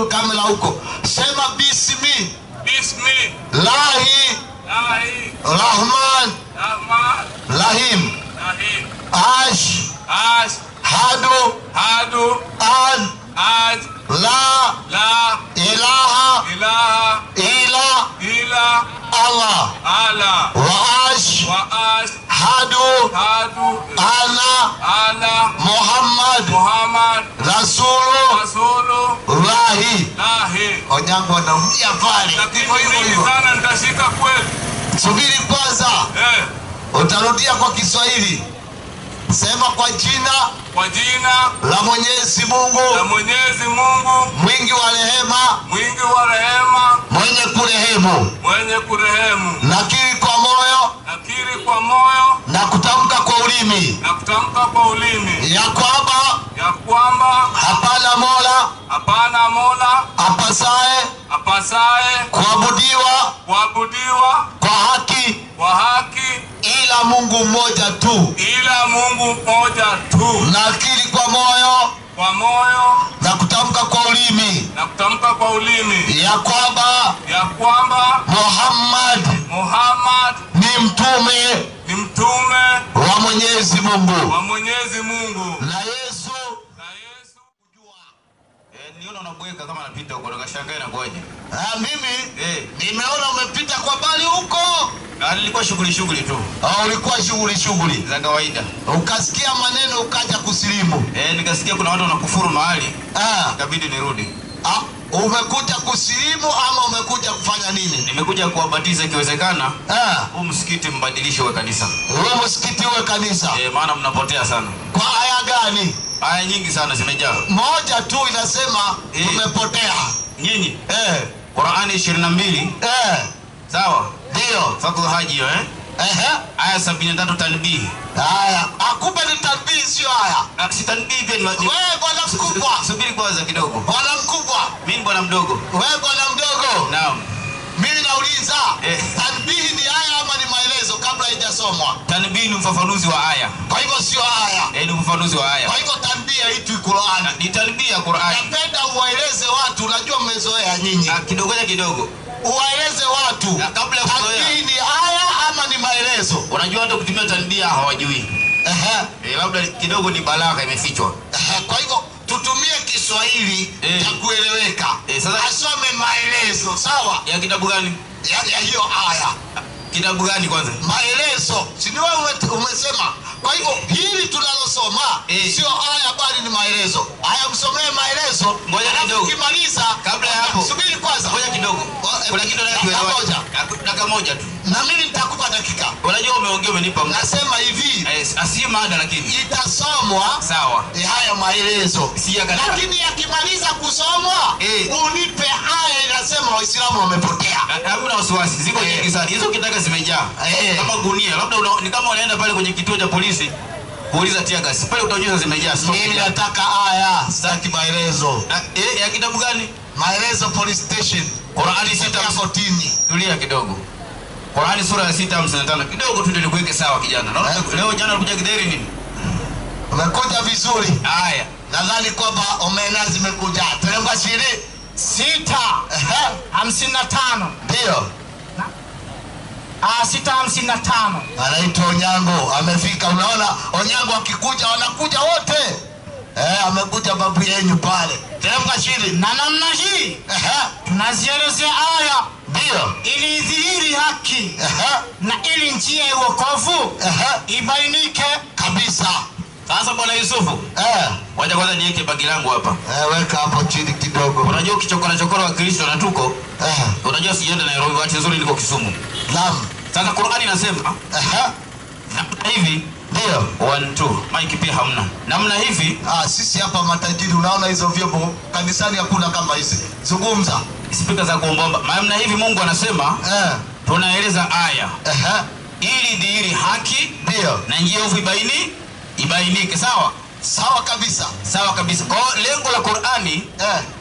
kamera huko. Sema bismi. Bismi. Lahi. Lahi. Rahman. Rahman. Rahim. Rahim. Ash. Ash. Hadu. Hadu. Ad. Ad. La. La. Ilaha. Ilaha. Ila. Ila. Allah. Allah. Wa ash. Wa ash. Hadu. Hadu. Ana. Ana. Muhammad. Muhammad. Rasulu. Rasulu. Lahi. Lahi. Onyango anaumia pale. Lakini mimi sana nitashika kweli. Subiri kwanza. Utarudia kwa Kiswahili. Sema kwa jina. Kwa jina la Mwenyezi Mungu. La Mwenyezi Mungu. Mwingi wa rehema. Mwingi wa rehema. Mwenye kurehemu. Mwenye kurehemu. Nakiri kwa moyo. Nakiri kwa moyo. Na kutamka kwa ulimi. Na kutamka kwa ulimi. Ya kwamba hapana Mola. Hapana Mola. Apasaye kuabudiwa kwa haki. Kwa haki. Ila Mungu mmoja tu. Ila Mungu mmoja tu. Nakiri kwa moyo. Kwa moyo. Na kutamka kwa ulimi. Na kutamka kwa ulimi. Ya kwamba Muhammad ni mtume wa Mwenyezi Mungu. Wa Mwenyezi Mungu. Na Yesu kujua. Niona unabweka kama anapita huko nikashangaa na ngoje. Mimi nimeona umepita kwa bali huko. Nilikuwa shughuli tu. Ulikuwa shughuli za kawaida. Ukasikia maneno ukaja kusilimu. Nikasikia kuna watu wanakufuru mahali. Ikabidi nirudi. Umekuja kusilimu ama umekuja kufanya nini? Nimekuja kuwabatiza ikiwezekana. Huu msikiti mbadilishe uwe kanisa. Huu msikiti uwe kanisa. Maana mnapotea sana. Kwa aya gani? Aya nyingi sana zimejaa. Moja tu inasema tumepotea. Nyinyi? Qur'ani 22. Sawa? Ndio. Fatul haji hiyo aya 73 tanbih. Akupe ni tanbih sio aya. Si tanbih pia wewe bwana mkubwa. Subiri kwanza kidogo. Bwana mkubwa. Mimi bwana mdogo. Wewe bwana mdogo. Naam. Mimi nauliza, tanbih ni aya ama ni maelezo kabla haijasomwa? Tanbih ni ufafanuzi wa aya. Kwa hivyo sio aya. Ni ufafanuzi wa aya. Kwa hivyo tanbih haitwi Qur'an. Ni tanbih ya Qur'an. Napenda uwaeleze watu, unajua mmezoea nyinyi. Kidogo. Uwaeleze watu. Kabla ya kuzoea. Tanbih ni aya ama ni maelezo? Unajua hata kutumia tanbih hawajui. Labda kidogo ni balagha imefichwa. Kwa hivyo tutumie Kiswahili cha kueleweka. Sasa asome maelezo, sawa? Ya kitabu gani? Ya hiyo aya. Kitabu gani kwanza? Maelezo. Si ni wewe umesema. Kwa hivyo hili tunalosoma sio aya bali ni maelezo. Aya msomee maelezo. Ngoja kidogo. Ukimaliza kabla ya hapo. Subiri kwanza. Ngoja kidogo. Kuna kitu nakielewa. Dakika moja tu. Na mimi nitakupa dakika. Unajua umeongea umenipa muda. Nasema hivi. Asi mada lakini itasomwa sawa. Haya maelezo. Lakini yakimaliza kusomwa unipe aya inasema Waislamu wamepotea. Hakuna wasiwasi. Ziko nyingi sana. Hizo kitaka zimejaa. Kama gunia. Labda ni kama unaenda pale kwenye kituo cha polisi kuuliza tia gas. Pale utaonyesha zimejaa. Mimi nataka aya, sitaki maelezo. Ya kitabu gani? Maelezo police station. Qur'ani 6:14. Tulia kidogo. Qur'ani sura ya 6:55. Kidogo tu ndio nikuweke sawa kijana. Naona leo jana ulikuja kidheri nini? Umekuja vizuri. Haya. Nadhani kwamba omena zimekuja. Tunaomba 6:55. Ndio. 6:55. Anaitwa Onyango, amefika. Unaona Onyango akikuja wanakuja wote. Amekuja babu yenu pale. Teremka chini. Na namna hii tunazielezea aya ndio ili idhihiri haki na ili njia ya wokovu ibainike kabisa. Sasa bwana Yusufu, wacha kwanza niweke bagi langu hapa. Weka hapo chini kidogo. Unajua ukichokora wa Kristo na tuko unajua sienda Nairobi, wacha nzuri niko Kisumu. Naam. Sasa Qur'ani inasema namna hivi ndio 1 2 maiki pia hamna. Namna hivi sisi hapa matajiri unaona hizo vyombo kanisani hakuna kama hizi. Zungumza. Speaker za kuomba. Namna hivi Mungu anasema tunaeleza aya. Ili dhihiri haki ndio na njia ovu ibainike, sawa? Sawa kabisa. Sawa kabisa. Kwa lengo la Qur'ani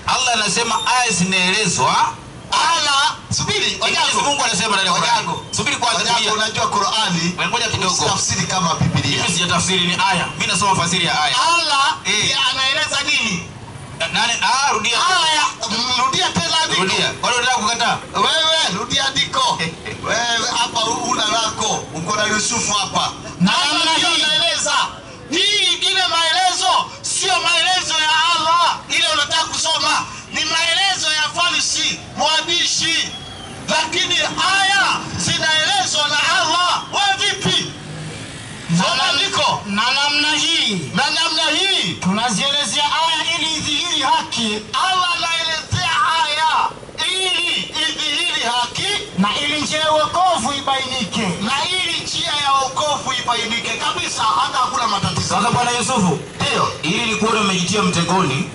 Allah anasema aya zinaelezwa. Subiri, Mungu anasema ndani ya Qur'ani. Subiri kwanza. Unajua Qur'ani ngoja kidogo. Tafsiri kama Biblia. Mimi sijatafsiri, ni aya. Mimi nasoma fasiri ya aya. Allah anaeleza nini? Nani? Rudia. Aya Yusufu hapa. Na namna hii Naeleza hii ile maelezo sio maelezo ya Allah ile unataka kusoma, ni maelezo ya Farisi mwandishi, lakini haya zinaelezwa na Allah. Wewe vipi? na namna hii tunazielezea aya ili idhihiri haki. Allah anaelezea aya ili idhihiri haki, na ili njia ya wokovu ibainike. na ili njia ya wokovu ibainike kabisa, hata hakuna matatizo. Sasa Bwana Yusufu, Ndio. ili nilikuwa umejitia mtegoni.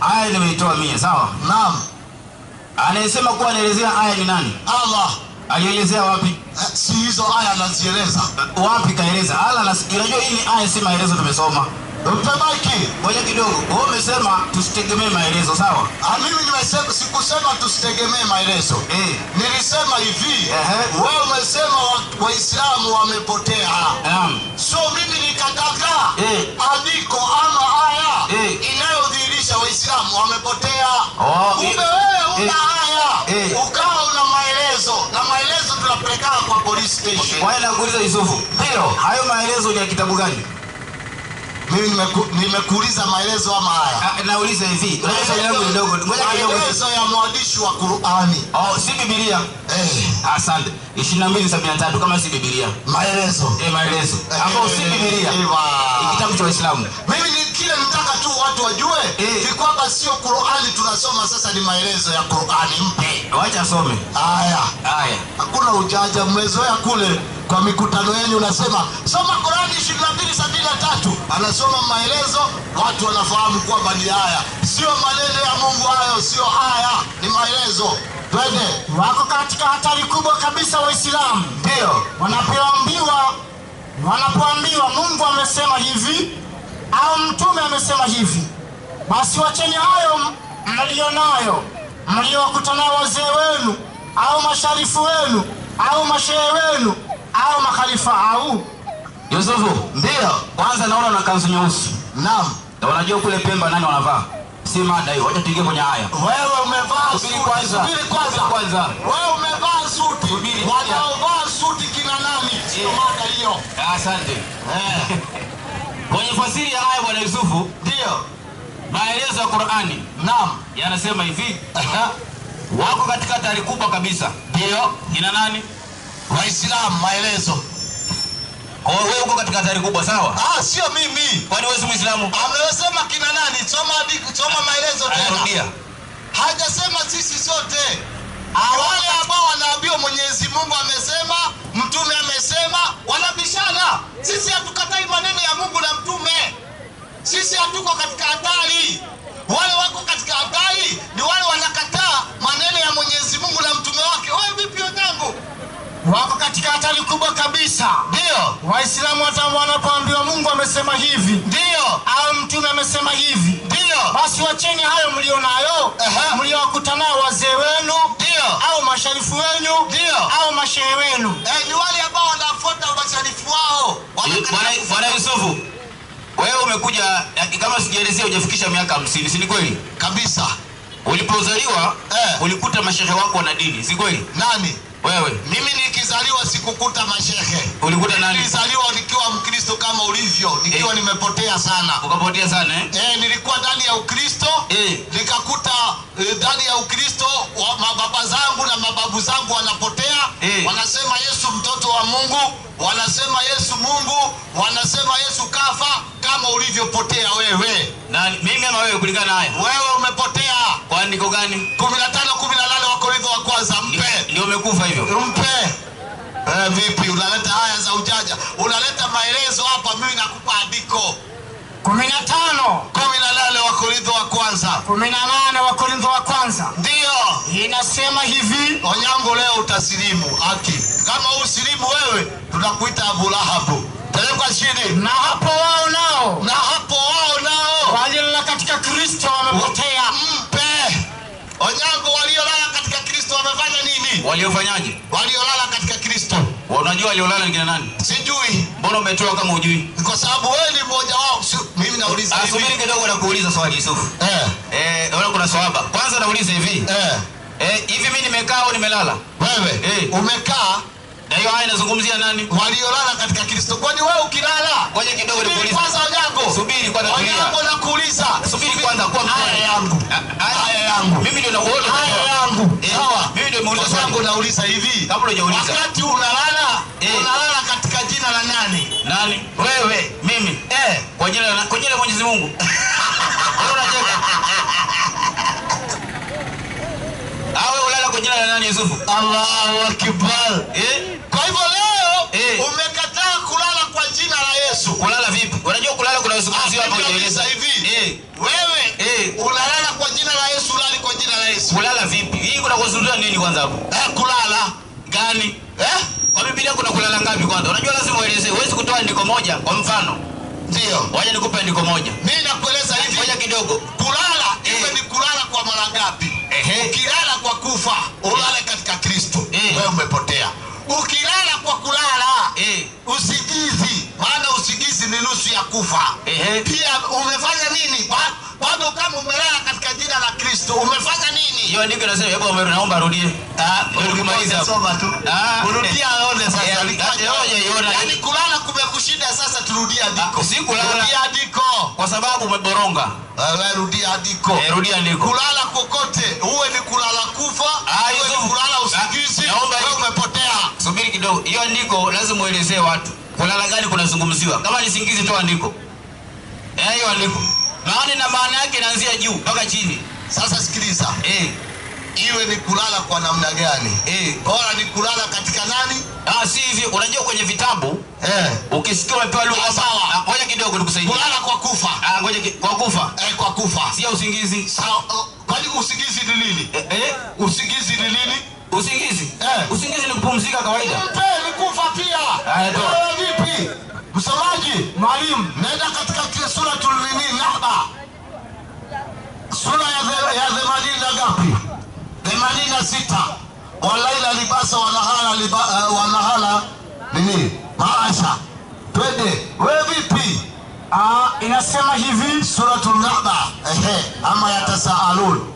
Aya nimeitoa mie, sawa? Naam. Anayesema kuwa anaelezea aya ni nani? Allah. Alielezea wapi? Si hizo aya anazieleza. Wapi kaeleza? Unajua hii ni aya, si maelezo tumesoma. Mpe maiki. Ngoja kidogo. Wewe umesema tusitegemee maelezo, sawa? Mimi nimesema, sikusema tusitegemee maelezo. Nilisema hivi, wewe umesema Waislamu wamepotea. So mimi nikataka andiko ama aya inayodhihirisha Waislamu wamepotea. Kumbe wewe una aya, ukawa una maelezo, na maelezo tunapeleka kwa police station. Wewe nakuuliza Yusufu, ndio hayo maelezo ni ya kitabu gani? Mimi nimekuuliza maelezo ama haya? Nauliza hivi. Maelezo yangu ni ndogo. Ngoja kidogo. Maelezo ya mwandishi wa Qur'ani. Si Biblia. Asante. 22:73 kama si Biblia. Maelezo. Maelezo. Hapo si Biblia. Ni kitabu cha Uislamu. Mimi ni kile nataka tu watu wajue ni kwamba sio Qur'ani tunasoma sasa, ni maelezo ya Qur'ani. Mpe. Wacha asome. Haya. Hakuna ujanja, mmezoea kule kwa mikutano yenu unasema soma Qur'ani 22:73. Anasoma maelezo, watu wanafahamu kwamba ni aya. Sio maneno ya Mungu hayo, sio aya, ni maelezo. Twende. Wako katika hatari kubwa kabisa Waislamu. Ndio. Wanapoambiwa Mungu amesema hivi au mtume amesema hivi, basi wacheni hayo mlionayo, mliokutana wazee wenu au masharifu wenu au mashehe wenu au makhalifa au. Yusufu, ndio. Kwanza naona una kanzu nyeusi. Naam. Na unajua kule Pemba nani wanavaa? Si mada hiyo. Wacha tuingie kwenye haya. Wewe umevaa suti. Subiri kwanza. Wewe umevaa suti. Wanaovaa suti kina nani? Sio mada hiyo. Asante. Kwenye fasiri ya aya Bwana Yusufu, ndio. Maelezo ya Qur'ani. Naam. Yanasema hivi. Wako katika hatari kubwa kabisa. Ndio. Kina nani? Waislamu. Maelezo. Wewe uko katika hatari kubwa, sawa? Sio mimi. Kwani wewe si Muislamu? Amesema kina nani? Soma maelezo tena. Rudia. Hajasema sisi sote. Wale ambao wanaambiwa Mwenyezi Mungu amesema, mtume amesema, wanabishana. Sisi hatukatai maneno ya Mungu na mtume. Sisi hatuko katika hatari. Wale wako katika hatari ni wale wanakataa maneno ya Mwenyezi Mungu na mtume wake. Wewe vipi wanangu? Wako katika hatari kubwa kabisa. Ndio. Waislamu wanapoambiwa Mungu amesema hivi, ndio, au mtume amesema hivi, ndio, basi wacheni hayo mlionayo, mliokutana wazee wenu, ndio, au masharifu wenu, ndio, au mashehe wenu. Ni wale ambao wanafuata masharifu wao. Bwana Yusufu, wewe umekuja kama sijaelezea hujafikisha miaka 50, si ni kweli? Kabisa. Ulipozaliwa ulikuta mashehe wako wana dini, si kweli? Nani? Wewe. Mimi nikizaliwa sikukuta mashehe. Ulikuta nani? Nilizaliwa nikiwa Mkristo kama ulivyo, nikiwa nimepotea sana. Ukapotea sana nilikuwa ndani ya Ukristo, nikakuta ndani ya Ukristo mababa zangu na mababu zangu wanapotea. Wanasema Yesu mtoto wa Mungu, wanasema Yesu Mungu, wanasema Yesu kafa, kama ulivyopotea wewe. Nani? Mimi ama wewe kulingana na haya? Wewe umepotea. Kwa niko gani? 15:18 wa Korintho wa kwanza. Mpe. Ndio umekufa hivyo. Mpe. Vipi unaleta haya za ujaja? Unaleta maelezo hapa, mimi nakupa andiko. 18 wa Korintho wa kwanza. 18 wa Korintho wa kwanza. Ndio. Inasema hivi. Onyango leo utasilimu haki. Kama usilimu wewe tunakuita Abu Lahabu. Teremka chini. Na hapo wao nao. Waliolala katika Kristo wamepotea. Mpe. Onyango waliolala katika Kristo wamefanya nini? Waliofanyaje? Waliolala katika Kristo. Unajua waliolala ni kina nani? Sijui. Mbona umetoa kama hujui? Kwa sababu wewe ni mmoja wao. Mimi nauliza hivi. Subiri kidogo na kuuliza swali Yusufu. Naona kuna swahaba. Kwanza nauliza hivi. Hivi mimi nimekaa au nimelala? Wewe umekaa Na hiyo aya inazungumzia nani? Waliolala katika Kristo. Kwani wewe ukilala? Ngoja kidogo nikuulize. Kwanza Onyango. Subiri kwanza tulia. Onyango nakuuliza. Subiri kwanza kwa aya yangu. Aya yangu. Mimi ndio nakuuliza. Aya yangu. Sawa. Mimi ndio nimeuliza. Onyango nauliza hivi. Kabla hujauliza. Wakati unalala, unalala katika jina la nani? Nani? Wewe. Mimi. Kwa jina la Mwenyezi Mungu. Wewe unacheka. Awe ulala kwa jina la nani Yusufu? Allahu Akbar. Kwa hivyo leo umekataa kulala kwa jina la Yesu. Kulala vipi? Unajua kulala kuna uzungumzio hapo unaeleza hivi. Wewe unalala kwa jina la Yesu, ulali kwa jina la Yesu. Kulala vipi? Hii kuna kuzungumzia nini kwanza hapo? Kulala gani? Kwa Biblia kuna kulala ngapi kwanza? Unajua lazima ueleze. Huwezi kutoa andiko moja kwa mfano. Ndio. Waje nikupe andiko moja. Mimi nakueleza hivi. Ngoja kidogo. Kulala iwe ni kulala kwa mara ngapi? Ukilala kwa kufa, ulale katika Kristo. Wewe umepotea. Ukilala kwa kulala, usingizi, maana usingizi ni nusu ya kufa. Pia umefanya nini? Bado kama umelala katika jina la Kristo, umefanya nini? Hiyo ndiko nasema, hebu naomba arudie. Ukimaliza soma tu. Rudia aone sasa. Yaani kulala kumekushinda sasa, turudia andiko. Si kulala. Rudia andiko. Kwa sababu umeboronga. Wewe rudia andiko. Rudia andiko. Kulala kokote, uwe ni kulala kufa, uwe ni kulala usingizi, wewe umepotea. Subiri kidogo. Hiyo andiko lazima uelezee watu. Kulala gani kunazungumziwa? Kama ni singizi toa andiko. Hiyo andiko. Maana yake inaanzia juu mpaka chini. Sasa sikiliza. Iwe ni kulala kwa namna gani? Bora ni kulala katika nani? Si hivi. Unajua kwenye vitabu ukisikia umepewa lugha sawa. Ngoja kidogo nikusaidie. Kulala kwa kufa. Ngoja kwa kufa. Kwa kufa. Si usingizi. Sawa. Kwani usingizi ni nini? Usingizi ni nini? Usingizi? Usingizi ni kupumzika kawaida. Ni kufa pia. Vipi? Msomaji, mwalimu, nenda katika suratul Nahba. Sura ya 80 na ngapi? 86. Walaila libasa wanahala nini? Maasha. Twende. Wewe vipi? Inasema hivi suratul Nahba. Ama yatasaalun.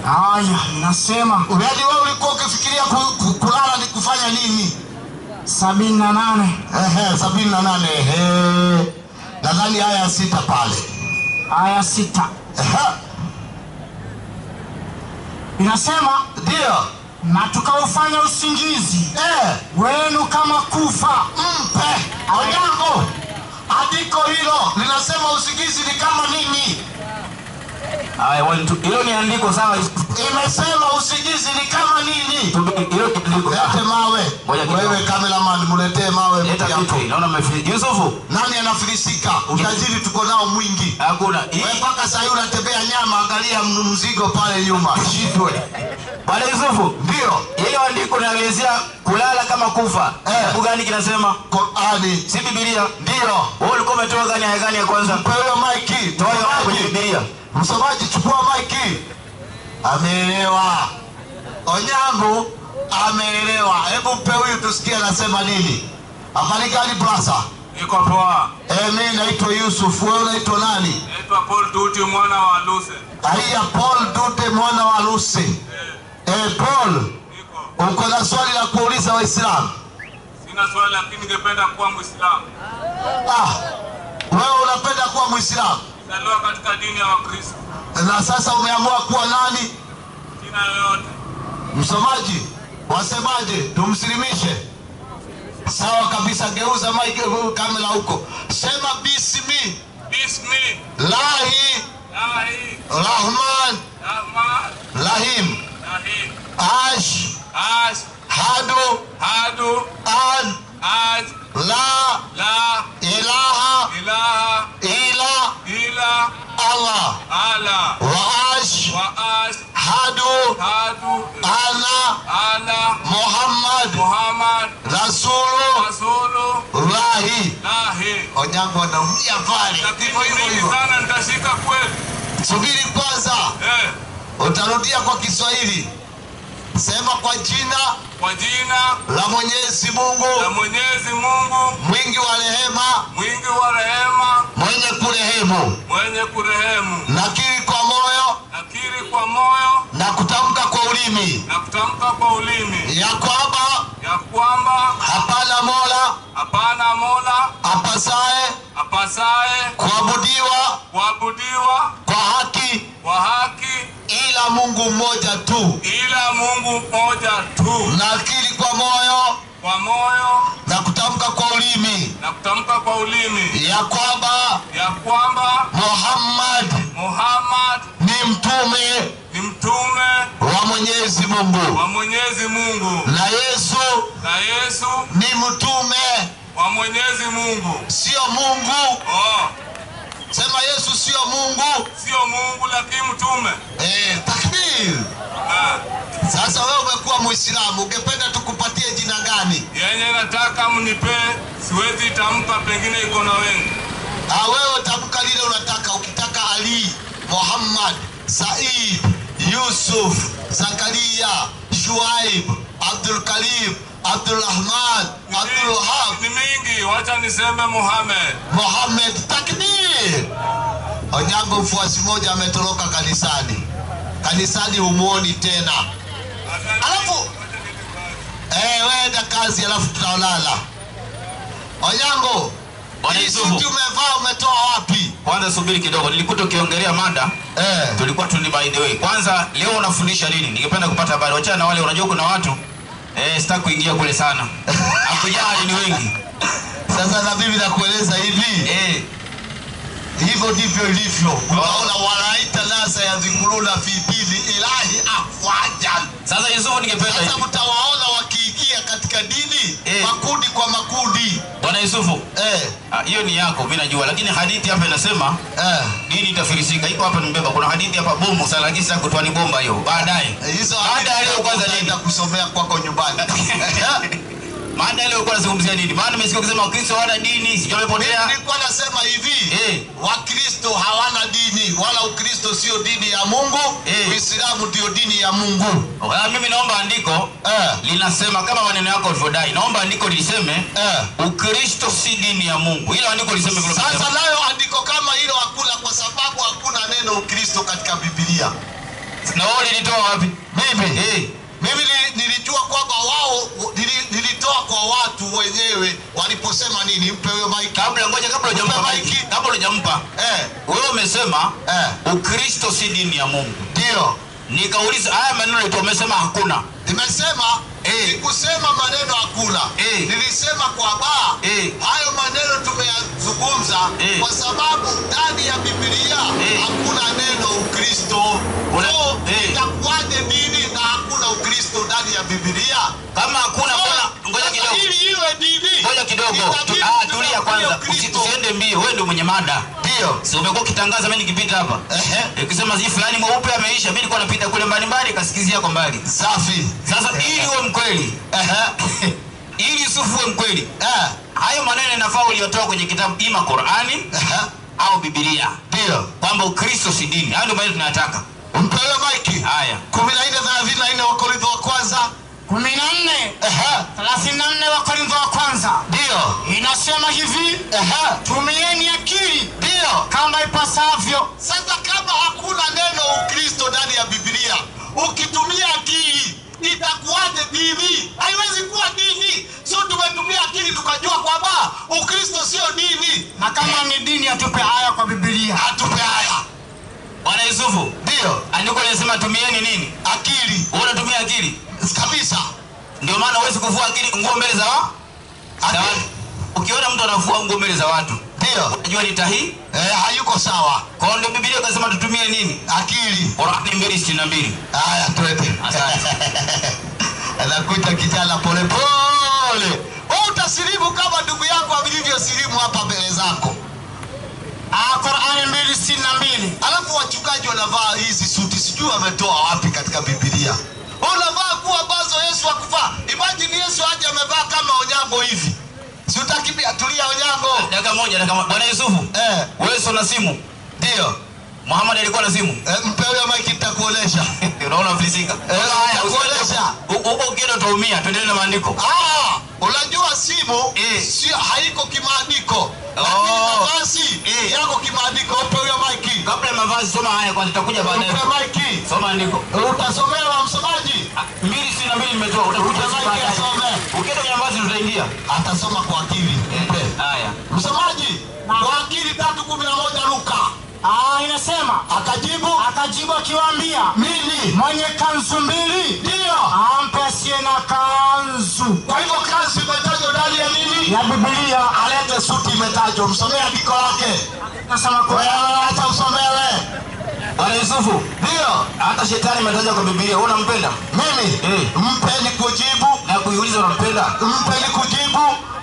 Haya, nasema yaani wewe ulikuwa ukifikiria kulala ni kufanya nini? 78. 78. Nadhani aya 6 pale. Aya 6. Inasema ndio, na tukaufanya usingizi wenu kama kufa. Mpe Onyango, andiko hilo linasema usingizi ni kama nini? Hilo ni andiko sawa. Imesema usingizi ni kama nini? Hilo andiko. Lete mawe. Wewe cameraman muletee mawe mpya hapo. Naona mmefilisika. Yusufu, nani anafilisika? Utajiri tuko nao mwingi. Hakuna. Wewe mpaka sasa hivi unatembea nyama, angalia mzigo pale nyuma. Shitwe. Bwana Yusufu, ndio. Hiyo andiko linaelezea kulala kama kufa. Kitabu gani kinasema? Qur'ani. Si Biblia. Ndio. Wewe ulikuwa umetoa gani aya gani ya kwanza? Kwa hiyo maiki, toa hiyo kwenye Biblia. Msomaji, chukua maiki. Ameelewa. Onyango ameelewa. Hebu mpe huyu tusikie anasema nini. Habari gani brother? Niko poa. Mimi naitwa Yusuf. Wewe unaitwa nani? Naitwa Paul Duty mwana wa Luse. Haya, Paul Duty mwana wa Luse. Paul. Niko. Uko na swali la kuuliza Waislamu? Sina swali, lakini ningependa kuwa Muislamu. Wewe unapenda kuwa Muislamu? Nalioa katika dini ya Wakristo. Na sasa umeamua kuwa nani? Jina yoyote. Msomaji, wasemaje? Tumsilimishe. Sawa kabisa, geuza mic kamera huko. Sema bismi. Bismi. Lahi. Rahman. Lahim. Ash. Hadu. An. La. Ilaha. Ila. Allah. Waash. Hadu. Ana. Muhammad. Rasulu. Lahi. Onyango anaumia pale. Lakini sana nitashika kweli. Subiri kwanza. Utarudia kwa Kiswahili. Sema kwa jina la Mwenyezi Mungu. Mwingi wa rehema. Mwenye kurehemu. Nakiri kwa moyo. Na kutamka kwa ulimi. ulimi na kutamka kwa ulimi ya kwamba hapana Mola apasaye kuabudiwa kwa haki ila Mungu mmoja tu, na akili kwa moyo na kutamka kwa ulimi ya kwamba Muhammad ni mtume wa Mwenyezi Mungu, na Yesu ni mtume wa Mwenyezi Mungu, sio Mungu. Sema Yesu sio Mungu, lakini mtume. Takbir. Sasa wewe umekuwa Muislamu, ungependa tukupatie jina gani? Yenye nataka mnipe, siwezi tamka, pengine iko na wengi. Wewe tamka lile unataka. Ukitaka Ali, Muhammad, Said, Yusuf, Zakaria, Shuaib, Abdul Karim, Abdul Rahman, Abdul Wahab. Ni mingi, wacha niseme Muhammad. Takbir. Onyango mfuasi mmoja ametoroka kanisani umuoni tena. Alafu wenda kazi, alafu tutalala. Onyango, suti umevaa umetoa wapi? Kwanza subiri kidogo, nilikuta ukiongelea mada. Tulikuwa tuni by the way. Kwanza leo unafundisha nini? Ningependa kupata habari. Wacha na wale, unajua kuna watu sitaki kuingia kule sana. Hakujali ni wengi. Sasa na bibi nakueleza hivi. Hivyo ndivyo ilivyo. Unaona wanaita nasa ya dhikuruna fi dini ilahi afwajan. Sasa Yusufu, ningependa hivi. Sasa mtawaona wakiingia katika dini makundi kwa makundi. Bwana Yusufu, hiyo ni yako, mimi najua, lakini hadithi hapa inasema dini itafilisika. Iko hapa nimbeba. Kuna hadithi hapa bomu sana, lakini sasa kutoa ni bomba hiyo. Baadaye. Hizo baadaye leo kwanza nenda kusomea kwako nyumbani. Maana leo kwa nazungumzia nini? Maana nimesikia ukisema Wakristo hawana dini, sio umepotea. Nilikuwa nasema hivi, Wakristo hawana dini, wala Ukristo sio dini ya Mungu, Uislamu ndio dini ya Mungu. Mimi naomba andiko linasema kama maneno yako ulivyodai. Naomba andiko liseme Ukristo si dini ya Mungu. Hilo andiko liseme vile. Sasa nayo andiko kama hilo hakuna, kwa sababu hakuna neno Ukristo katika Biblia. Na wao nilitoa wapi? Mimi nilijua kwamba wao nilitoa kwa watu wenyewe waliposema nini. Mpe huyo mic. Kabla hujampa. Wewe umesema Ukristo si dini ya Mungu. Ndio. Nikauliza haya maneno yote umesema hakuna. Nimesema sikusema maneno hakuna. Nilisema kwamba hayo maneno tumeyazungumza kwa sababu ndani ya Biblia hakuna neno Ukristo. Itakuwaje dini na hakuna Ukristo ndani ya Biblia? Kama hakuna, ngoja kidogo. Ili iwe dini. Ngoja kidogo. Tulia kwanza. Usiende mbio. Wewe ndio mwenye mada. Ndio. Si umekuwa ukitangaza, mimi nikipita hapa. Ukisema zi fulani mweupe ameisha, mimi nilikuwa napita kule mbali kasikizia kwa mbali. Safi. Sasa ili uwe mkweli. Ili Yusufu uwe mkweli. Hayo maneno yanafaa uliyotoa kwenye kitabu ima Qur'ani au Biblia. Ndio. Kwamba Ukristo si dini. Hayo ndio maneno tunayataka. Mpe mic. Haya. 14:34 wa Korintho wa kwanza. 14:34 wa Korintho wa kwanza. Ndio. Inasema hivi, tumieni akili. Ndio. Kama ipasavyo. Sasa kama hakuna neno Ukristo ndani ya Biblia, ukitumia akili itakuwaje dini? Haiwezi kuwa dini. Sio tumetumia akili tukajua kwamba Ukristo sio dini. Na kama ni dini atupe haya kwa Biblia. Atupe haya. Bwana Yusufu. Ndio. Andiko linasema tumieni nini? Akili. Wewe unatumia akili? Kabisa. Ndio maana huwezi kuvua akili nguo mbele za watu. Ukiona mtu anavua nguo mbele za watu, ndio unajua ni tahi? Hayuko sawa. Kwa hiyo Biblia inasema tutumie nini? Akili. Qur'ani 2:62. Haya twende. Asante. Anakuita kijana pole pole. Wewe utasilimu kama ndugu yako alivyosilimu hapa mbele zako. Qur'ani 2:62. Alafu wachungaji wanavaa hizi suti, sijui wametoa wapi katika Biblia. Unavaa kuwa ambazo Yesu hakuvaa. Imagine Yesu aje amevaa kama Onyango hivi. Si utakimbia? Tulia Onyango. Dakika moja. Bwana Yusufu. Wewe una simu? Ndio. Muhammad alikuwa na simu? Mpe huyo mic nitakuonesha. Unaona ufilisika. Haya, kuonesha. Huko ukienda utaumia. Tuendelee na maandiko. Unajua simu sio haiko kimaandiko. Lakini mavazi yako kimaandiko. Mpe huyo mic. Kabla ya mavazi soma haya kwanza, tutakuja baadaye. Mpe mic. hivi. Soma andiko. Utasomewa msomaji. 2:22 nimetoa, utakuja Asome. ukienda kwenye nafasi tutaingia. Atasoma kwa akili. Haya. Msomaji, kwa akili 3:11 Luka. Inasema akajibu akiwaambia, Mimi mwenye kanzu mbili ndio ampe asiye na kanzu. Kwa hivyo kanzu imetajwa ndani ya nini? Ya Biblia. Alete suti imetajwa. Msomee andiko lake. Nasema kwa Acha usomewe. Bwana Yusufu, Ndio. hata shetani imetajwa kwa Biblia. Wewe unampenda? Mimi mpeni kujibu. Na kuuliza unampenda? Mpeni kujibu.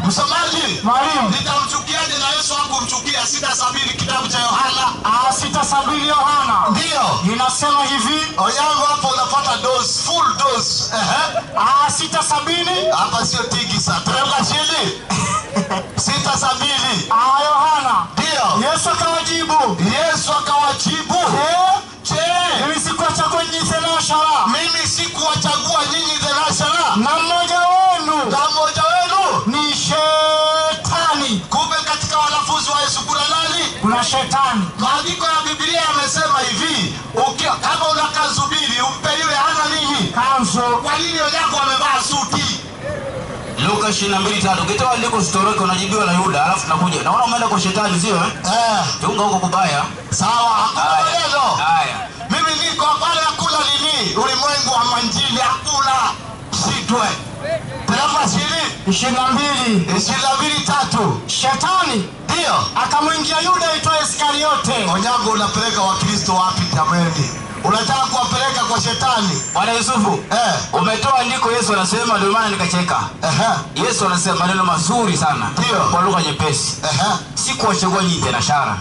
Msomaji, Mwalimu. nitamchukiaje na Yesu hakumchukia? 6:7 kitabu cha Yohana. 6:7 Yohana. Ndio. Inasema hivi. Oyango hapo unapata dose, full dose. 6:7 Hapa sio tiki saa. Teremka chini. 6:7. Yohana. Ndio. Yesu akawajibu. Yesu akawajibu. Mimi sikuwachagua nyinyi thenashara. Mimi sikuwachagua nyinyi thenashara. Na mmoja wenu ni shetani. Kumbe katika wanafunzi wa Yesu kuna nani? Kuna shetani. Maandiko ya Biblia yamesema hivi, kama una kanzu mbili umpe yule hana nini? Kanzu. Kwa nini wenzako wamevaa suti? Luka 22:3. Ukitoa andiko storoke unajibiwa na Yuda, alafu tunakuja. Naona umeenda kwa shetani sio? Tunga huko kubaya. Sawa, hakuna maneno. Haya. Mimi niko pale hakuna nini? Ulimwengu wa manjini hakuna. Sitwe. Teremka chini. 22:3. Shetani Ndio. akamwingia Yuda aitwaye Iskariote. Onyango unapeleka Wakristo wapi jamani? Unataka kuwapeleka kwa shetani? Bwana Yusufu, umetoa andiko Yesu anasema, ndio maana nikacheka. Yesu anasema maneno mazuri sana. Ndio. Kwa lugha nyepesi. Sikuwachagua nyinyi thenashara.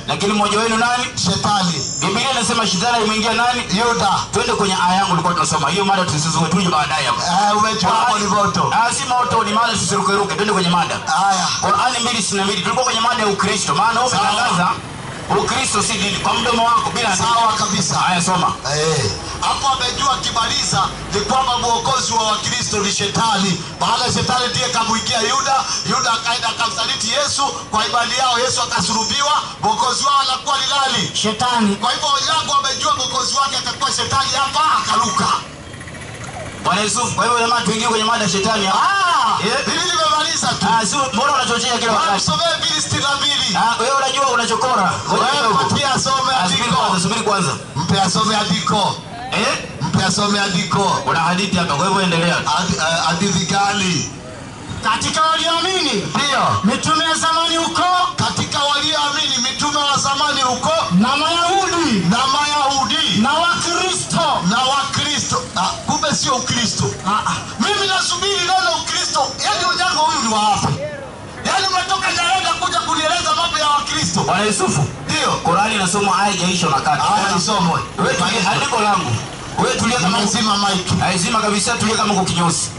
Lakini mmoja wenu nani? Shetani. Biblia inasema shetani imeingia nani? Yuda. Twende kwenye aya yangu tulikuwa tunasoma. Hiyo mada tusizue tuje baadaye hapo. Umechukua hapo ni moto. Si moto, ni mada tusiruke. Twende kwenye mada. Haya. Qur'ani 2:22. Tulikuwa kwenye mada ya Ukristo. Maana wewe umetangaza Ukristo si dini kwa mdomo wako bila. Sawa kabisa. Haya soma. Hapo amejua kibaliza ni kwamba mwokozi wa Wakristo ni shetani. Baada shetani ndiye kamuikia Yuda akaenda akamsaliti Yesu kwa ibada yao. Yesu akasulubiwa. Mwokozi wao anakuwa ni nani? Shetani. Kwa hivyo Onyango amejua mwokozi wake atakuwa shetani, hapa akaruka. Bwana Yusufu, kwa hivyo jamaa tuingie kwenye mada shetani hapa. Mimi nimemaliza tu. Sio mbona unachochea kila wakati? Msomee 2:62. Wewe unajua unachokora. Wewe patia asome andiko. Subiri kwanza. Mpe asome andiko. Mpe asome andiko. Kuna hadithi hapa, kwa hivyo endelea. Hadithi gani? Katika walioamini. Ndio. Mitume ya zamani huko. Katika walioamini mitume wa zamani huko. Na Mayahudi. Na Wakristo. Kumbe sio Ukristo. Mimi nasubiri neno Ukristo. Yaani Onyango huyu ni wapi? Yaani umetoka Jarenda kuja kunieleza mambo ya Wakristo. Bwana Yusufu. Ndio. Qur'ani inasoma aya haijaisha na kati. Aya isomwe. Wewe tulia andiko langu. Wewe tulia kama mzima mic. Haizima kabisa, tulia kama uko kinyosi.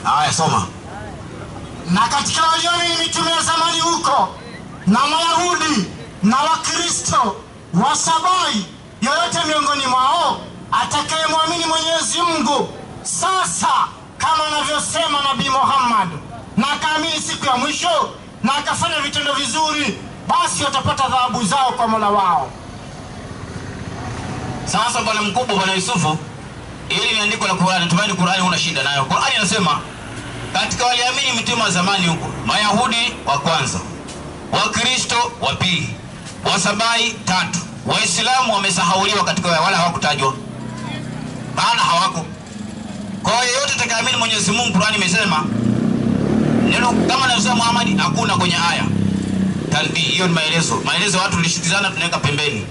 Haya soma. Na katika walioamini mitume ya zamani huko na Mayahudi na Wakristo Wasabai, yoyote miongoni mwao atakayemwamini Mwenyezi Mungu sasa, kama anavyosema Nabii Muhammad, na akaamini siku ya mwisho na akafanya vitendo vizuri, basi watapata thawabu zao kwa Mola wao. Sasa bwana mkubwa, Bwana Yusufu, hili ni andiko la Qur'ani. Tumaini Qur'ani una shida nayo. Qur'ani inasema katika waliamini mitume wa zamani huko, Mayahudi wa kwanza, Wakristo wa pili, Wasabai tatu, Waislamu wamesahauliwa katika wala hawakutajwa. Maana hawako. Kwa hiyo yote atakayeamini Mwenyezi Mungu, Qur'ani imesema neno kama anavyosema Muhammad hakuna kwenye aya. Talbi, hiyo ni maelezo. Maelezo watu tulishikizana tunaweka pembeni.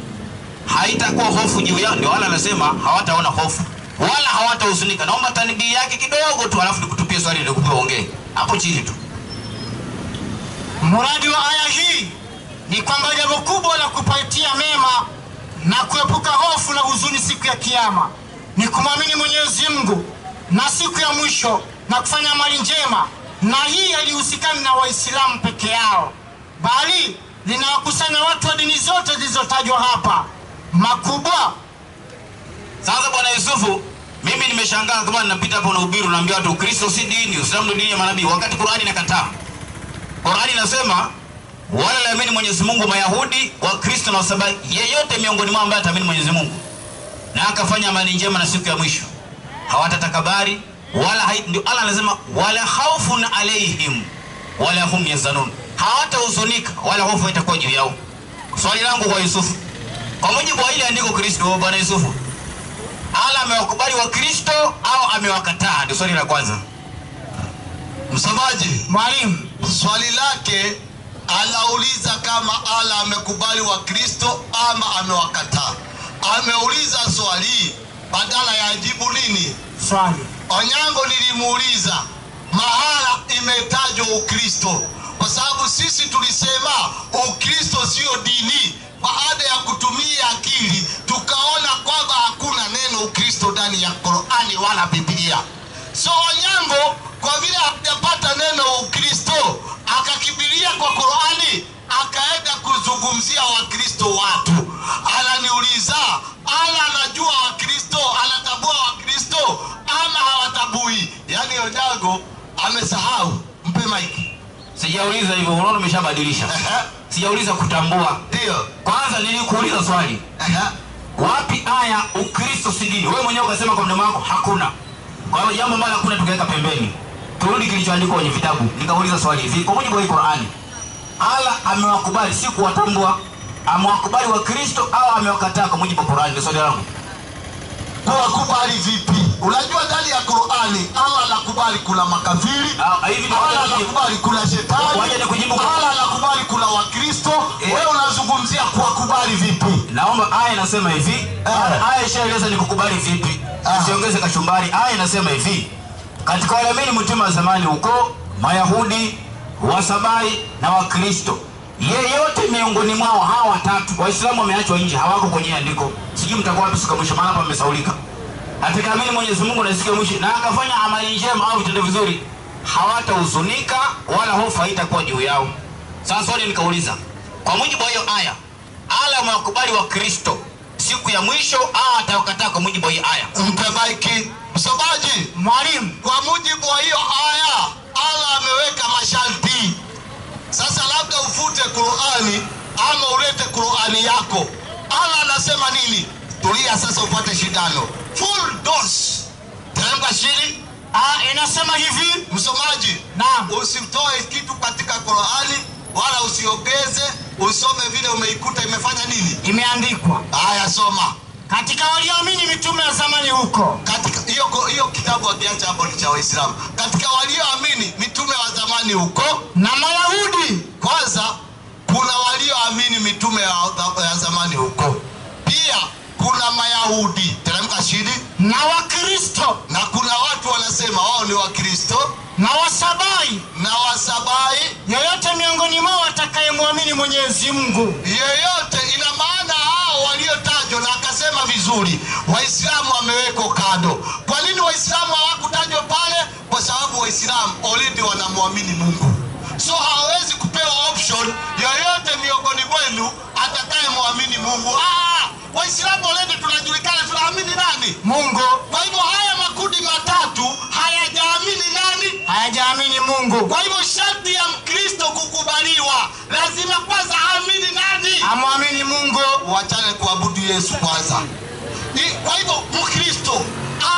Haitakuwa hofu juu yao, ndio wala anasema hawataona hofu wala hawatahuzunika. Naomba tanbii yake kidogo tu, alafu nikutupie swali ndio kuongee hapo chini tu. Muradi wa aya hii ni kwamba jambo kubwa la kupatia mema na kuepuka hofu na huzuni siku ya kiyama ni kumwamini Mwenyezi Mungu na siku ya mwisho na kufanya amali njema, na hii haihusikani na Waislamu peke yao, bali linawakusanya watu wa dini zote zilizotajwa hapa makubwa. Sasa Bwana Yusufu, mimi nimeshangaa kama ninapita hapo na ubiri naambia watu Ukristo si dini, Uislamu ndio dini ya manabii, wakati Qur'ani inakataa. Qur'ani inasema wala laamini Mwenyezi Mungu, Mayahudi, Wakristo na Wasabai, yeyote miongoni mwao ambaye ataamini Mwenyezi Mungu na akafanya amali njema na siku ya mwisho, hawatatakabari wala ndio Allah anasema wala khawfun alaihim wala hum yazanun, hawatahuzunika wala hofu itakuwa juu yao. Swali langu kwa Yusufu, kwa mujibu wa ile andiko Kristo, bwana Yusufu, Allah amewakubali wa Kristo au amewakataa? Ndio swali la kwanza. Msamaji, Mwalimu, swali lake anauliza kama Allah amekubali wa Kristo ama amewakataa. Ameuliza swali badala ya jibu nini? swali. Onyango nilimuuliza mahala imetajwa Ukristo, kwa sababu sisi tulisema Ukristo sio dini. Baada ya kutumia akili tukaona kwamba hakuna neno Ukristo ndani ya Qur'ani wala Biblia. So Onyango kwa vile hajapata neno Ukristo akakibiria kwa Qur'ani, akaenda kuzungumzia Wakristo watu. Ananiuliza Allah anajua Wakristo, anatambua Wakristo ama hawatabui? Yani Onyango amesahau. Mpe mic. Sijauliza hivyo, unaona umeshabadilisha. Sijauliza kutambua. Ndio. Kwanza nilikuuliza swali. Wapi aya Ukristo si dini? Wewe mwenyewe ukasema kwa mdomo wako hakuna. Kwa hiyo jambo ambalo hakuna tukaweka pembeni. Turudi kilichoandikwa kwenye vitabu. Nikauliza swali hivi, kwa mujibu wa Qur'ani, Allah amewakubali si kuwatambua, amewakubali wa Kristo au amewakataa kwa mujibu wa Qur'ani? Ndio swali langu. Kuwakubali vipi? Unajua ndani ya Qur'ani Allah anakubali kuna makafiri, Allah anakubali kuna shetani, Allah anakubali kuna Wakristo. Wewe unazungumzia kuwakubali vipi? Naomba aya inasema hivi. Aya ishaeleza ni kukubali vipi. Usiongeze kachumbari. Aya inasema hivi: katika wale mitume wa zamani huko, Mayahudi, Wasabai na Wakristo, yeyote miongoni mwao hawa watatu, Waislamu wameachwa nje, hawako kwenye andiko. Sijui mtakuwa wapi siku ya mwisho, maana hapa mmesaulika. Atakaamini Mwenyezi Mungu na siku ya mwisho na akafanya amali njema au vitendo vizuri, hawatahuzunika wala hofu haitakuwa juu yao. Sasa swali nikauliza, kwa mujibu wa hiyo aya, Allah amewakubali wa Kristo siku ya mwisho au atawakataa kwa mujibu wa hiyo aya? Mpe mic. Msomaji. Mwalimu, Kwa mujibu wa hiyo aya Allah ameweka masharti. Sasa labda ufute Qur'ani ama ulete Qur'ani yako. Allah anasema nini? Tulia sasa upate shindano. Full dose. Teremka chini. inasema hivi. Msomaji, Naam. Usitoe kitu katika Qur'ani wala usiongeze, usome vile umeikuta imefanya nini? Imeandikwa. Haya, soma. Katika walioamini mitume wa zamani huko. Katika hiyo kitabu akiacha hapo ni cha Waislamu. Katika walioamini mitume wa zamani huko Na Mayahudi. kwanza kuna walioamini mitume ya zamani huko. Pia kuna Mayahudi, teremka chini, Na Wakristo. na kuna watu wanasema wao ni Wakristo Na Wasabai. na Wasabai. Yoyote miongoni mwao atakayemwamini Mwenyezi Mungu. Yeyote, ina maana hao waliotajwa, na akasema vizuri Waislamu wamewekwa kando. Kwa nini Waislamu hawakutajwa pale? Kwa sababu Waislamu already wanamwamini Mungu. So hawezi kupewa option yoyote miongoni mwenu atakayemwamini Mungu. Waislamu already tunajulikana, tunaamini nani? Mungu. Kwa hivyo haya makundi matatu hayajaamini nani? Hayajaamini Mungu. Kwa hivyo sharti ya Mkristo kukubaliwa lazima kwanza aamini nani? Amwamini Mungu. Wachane kuabudu Yesu kwanza. Kwa hivyo Mkristo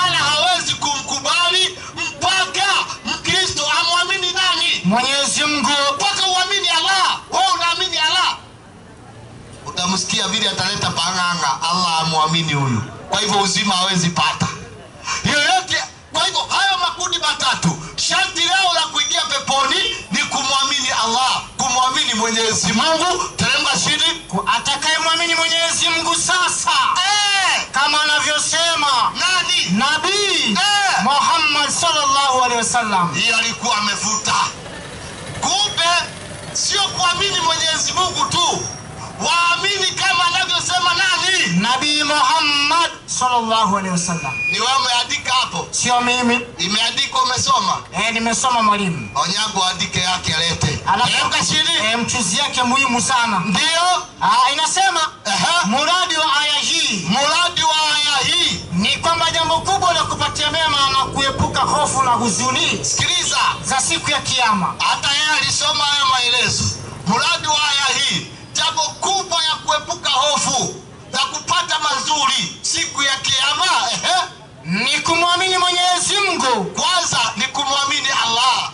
ala hawezi kumkubali mpaka Mkristo amwamini nani? Mwenyezi Mungu. Mpaka uamini Allah. Wewe unaamini Allah, utamsikia vile ataleta panganga, Allah amwamini huyu. Kwa hivyo uzima hawezi pata yoyote. Kwa hivyo hayo makundi matatu sharti lao la kuingia peponi ni kumwamini Allah, kumwamini Mwenyezi Mungu. Teremka chini. Atakayemwamini Mwenyezi Mungu sasa. Kama anavyosema Nani? Nabii Muhammad sallallahu alaihi wasallam. Hiyo alikuwa amefuta. Kumbe sio kuamini Mwenyezi Mungu tu, waamini kama anavyosema nani? Nabii Muhammad sallallahu alaihi wasallam. Ni wewe umeandika hapo? Sio mimi. Imeandikwa, umesoma? Nimesoma mwalimu. Onyango andike yake alete. Teremka chini. Mchuzi yake muhimu sana. Ndio. Inasema muradi wa aya hii ni kwamba jambo kubwa la kupatia mema na kuepuka hofu na huzuni. Sikiliza za siku ya kiyama. Hata yeye alisoma haya maelezo. Muradi wa aya hii, jambo kubwa ya kuepuka hofu na kupata mazuri siku ya kiyama ni kumwamini Mwenyezi Mungu. Kwanza ni kumwamini Allah.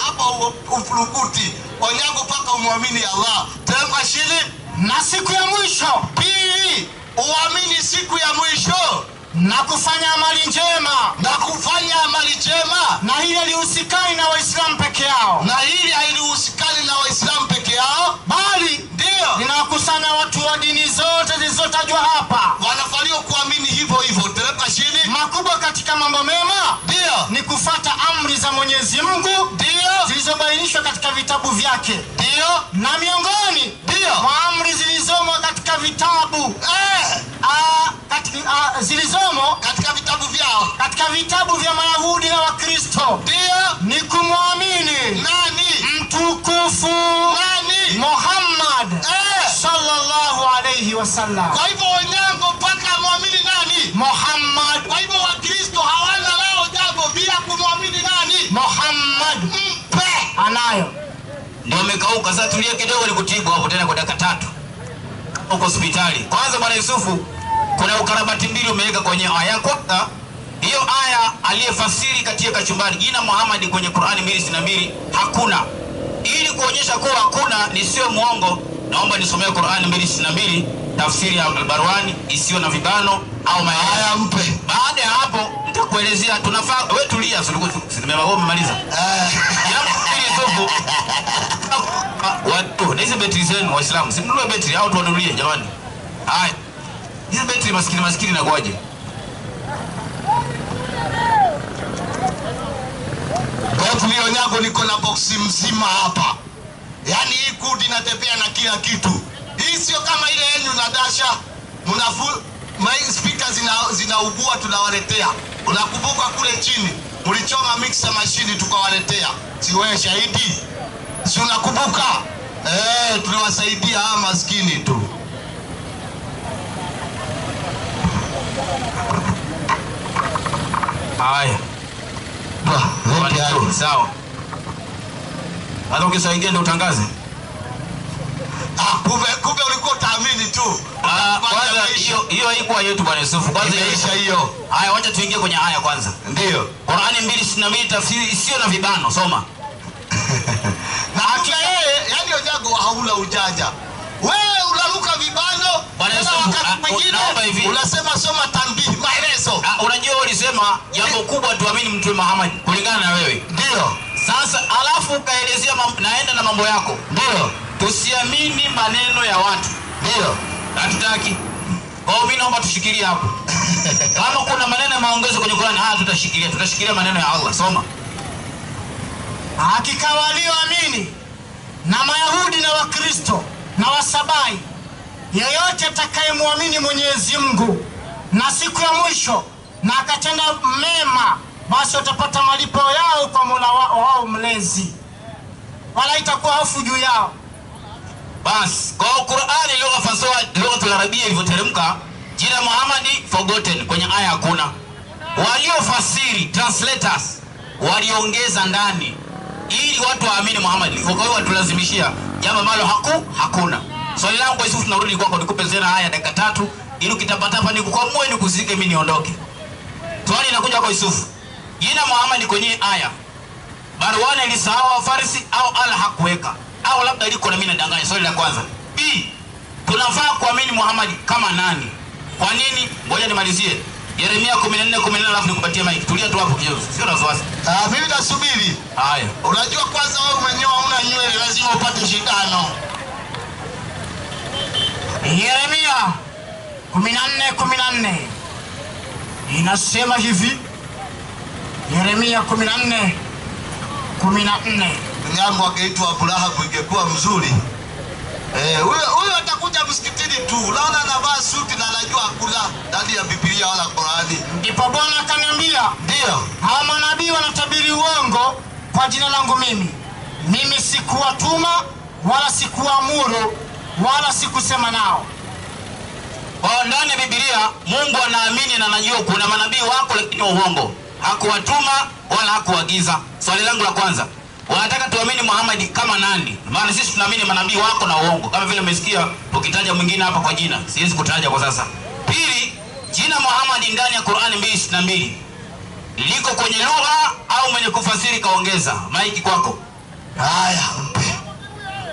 Hapo ufurukuti onyango paka umwamini Allah. Teremka chini. Na siku ya mwisho. Pili, uamini siku ya mwisho na kufanya amali njema. Na kufanya amali njema. Na hili halihusikani na Waislamu peke yao. Na hili halihusikani na Waislamu peke yao, bali ndio linawakusanya watu wa dini zote zilizotajwa hapa. Wanafaliwa kuamini hivyo hivyo. Teremka chini. Makubwa katika mambo mema ndio ni kufuata amri za Mwenyezi Mungu ndio zilizobainishwa katika vitabu vyake. Ndio. Na miongoni ndio mwa amri zilizomo katika vitabu zilizomo katika vitabu vyao, katika vitabu vya Mayahudi na Wakristo, ndio ni kumwamini nani? Mtukufu nani? Muhammad sallallahu alayhi wasallam. Kwa hivyo Onyango mpaka muamini nani? Muhammad. Kwa hivyo Wakristo hawana lao jambo bila kumwamini nani? Muhammad. Anayo. Ndio umekauka sasa, tulia kidogo nikutibu hapo tena kwa dakika 3. Uko hospitali. Kwanza Bwana Yusufu, kuna ukarabati mbili umeweka kwenye aya. Kwanza hiyo aya aliyefasiri katika kachumbari jina Muhammad kwenye Qur'ani 262 hakuna. Ili kuonyesha kuwa hakuna ni sio muongo, naomba nisomee Qur'ani 262 tafsiri ya Al-Barwani isiyo na vibano au aya mpe. Baada ya hapo nitakuelezea tunafaa. Wewe tulia, umemaliza. Yusufu watu hizi betri zenu Waislamu, simnunue betri au tuwanunulie jamani. Haya. Hizi betri maskini na kwaje? Betri Onyango niko na boksi mzima hapa. Yaani hii kudi inatembea na kila kitu. Hii sio kama ile yenu na Dasha. Speaker zinaugua tunawaletea. Unakumbuka kule chini mlichoma mixer machine tukawaletea. Si wewe shahidi? Si unakumbuka? Tunawasaidia hawa maskini tu. Haya. Sawa. Hata ukisaidia ndio utangaze. Kumbe ulikuwa utaamini tu. Kwanza hiyo haikuwa yetu Bwana Yusufu. Kwanza imeisha hiyo. Haya, wacha tuingie kwenye aya kwanza. Ndio. Qur'ani 262 tafsiri isiyo na vibano, soma. Na hata yeye, yani Onyango haula ujanja. Wewe unaruka vibano, Bwana Yusufu, naomba hivi. Unasema soma tanbihi, maelezo. Unajua ulisema jambo kubwa tuamini Mtume Muhammad kulingana na wewe. Ndio. Sasa alafu ukaelezea naenda na mambo yako. Ndio. Tusiamini maneno ya watu. Ndio. Hatutaki. Kwa mimi naomba tushikilie hapo. Kama kuna maneno ya maongezo kwenye Qur'ani, tutashikilia maneno ya Allah. Soma. Hakika walioamini na Mayahudi na Wakristo na Wasabai, yeyote atakayemwamini Mwenyezi Mungu na siku ya mwisho na akatenda mema, basi watapata malipo yao kwa Mola wao mlezi, wala itakuwa hofu juu yao. Basi kwa Qur'ani lugha ya Arabia ilivyoteremka, jina Muhammad forgotten kwenye aya hakuna. Waliofasiri translators waliongeza ndani ili watu waamini Muhammad. Kwa hiyo watulazimishia jambo ambalo hakuna. Swali langu kwa Yusufu, tunarudi kwako nikupe zena aya dakika 3 ili ukitapata hapa nikukwamue nikusike mimi niondoke. Swali linakuja kwa Yusufu. Jina Muhammad kwenye aya Barwani ilisahau Farisi au Allah hakuweka au labda liko na mimi nadanganya? Swali la kwanza. B, tunafaa kuamini Muhammad kama nani? Kwa nini? Ngoja nimalizie. Yeremia 14:14 alafu nikupatie mic. Tulia tu hapo kidogo. Sio na wasiwasi. Mimi nasubiri. Haya. Unajua kwanza wewe umenyoa una nywele lazima upate shindano. Yeremia 14:14 inasema hivi. Yeremia 14:14. Nyango akaitwa Abraham ingekuwa mzuri. Huyo atakuja msikitini tu. Unaona anavaa suti na anajua hakuna ndani ya Biblia wala Qur'ani. Ndipo Bwana akaniambia, ndio, hawa manabii wanatabiri uongo kwa jina langu mimi. Mimi sikuwatuma wala sikuamuru wala sikusema nao. Kwa ndani ya Biblia Mungu anaamini na anajua kuna manabii wako lakini uongo. Hakuwatuma wala hakuagiza. Swali langu la kwanza. wanataka tuamini Muhammad kama nani? Maana sisi tunaamini manabii wako na uongo. Kama vile umesikia ukitaja mwingine hapa kwa jina, siwezi kutaja kwa sasa. Pili, jina Muhammad ndani ya Qur'ani 2:22 liko kwenye lugha au mwenye kufasiri kaongeza? Maiki kwako. Haya, mpe.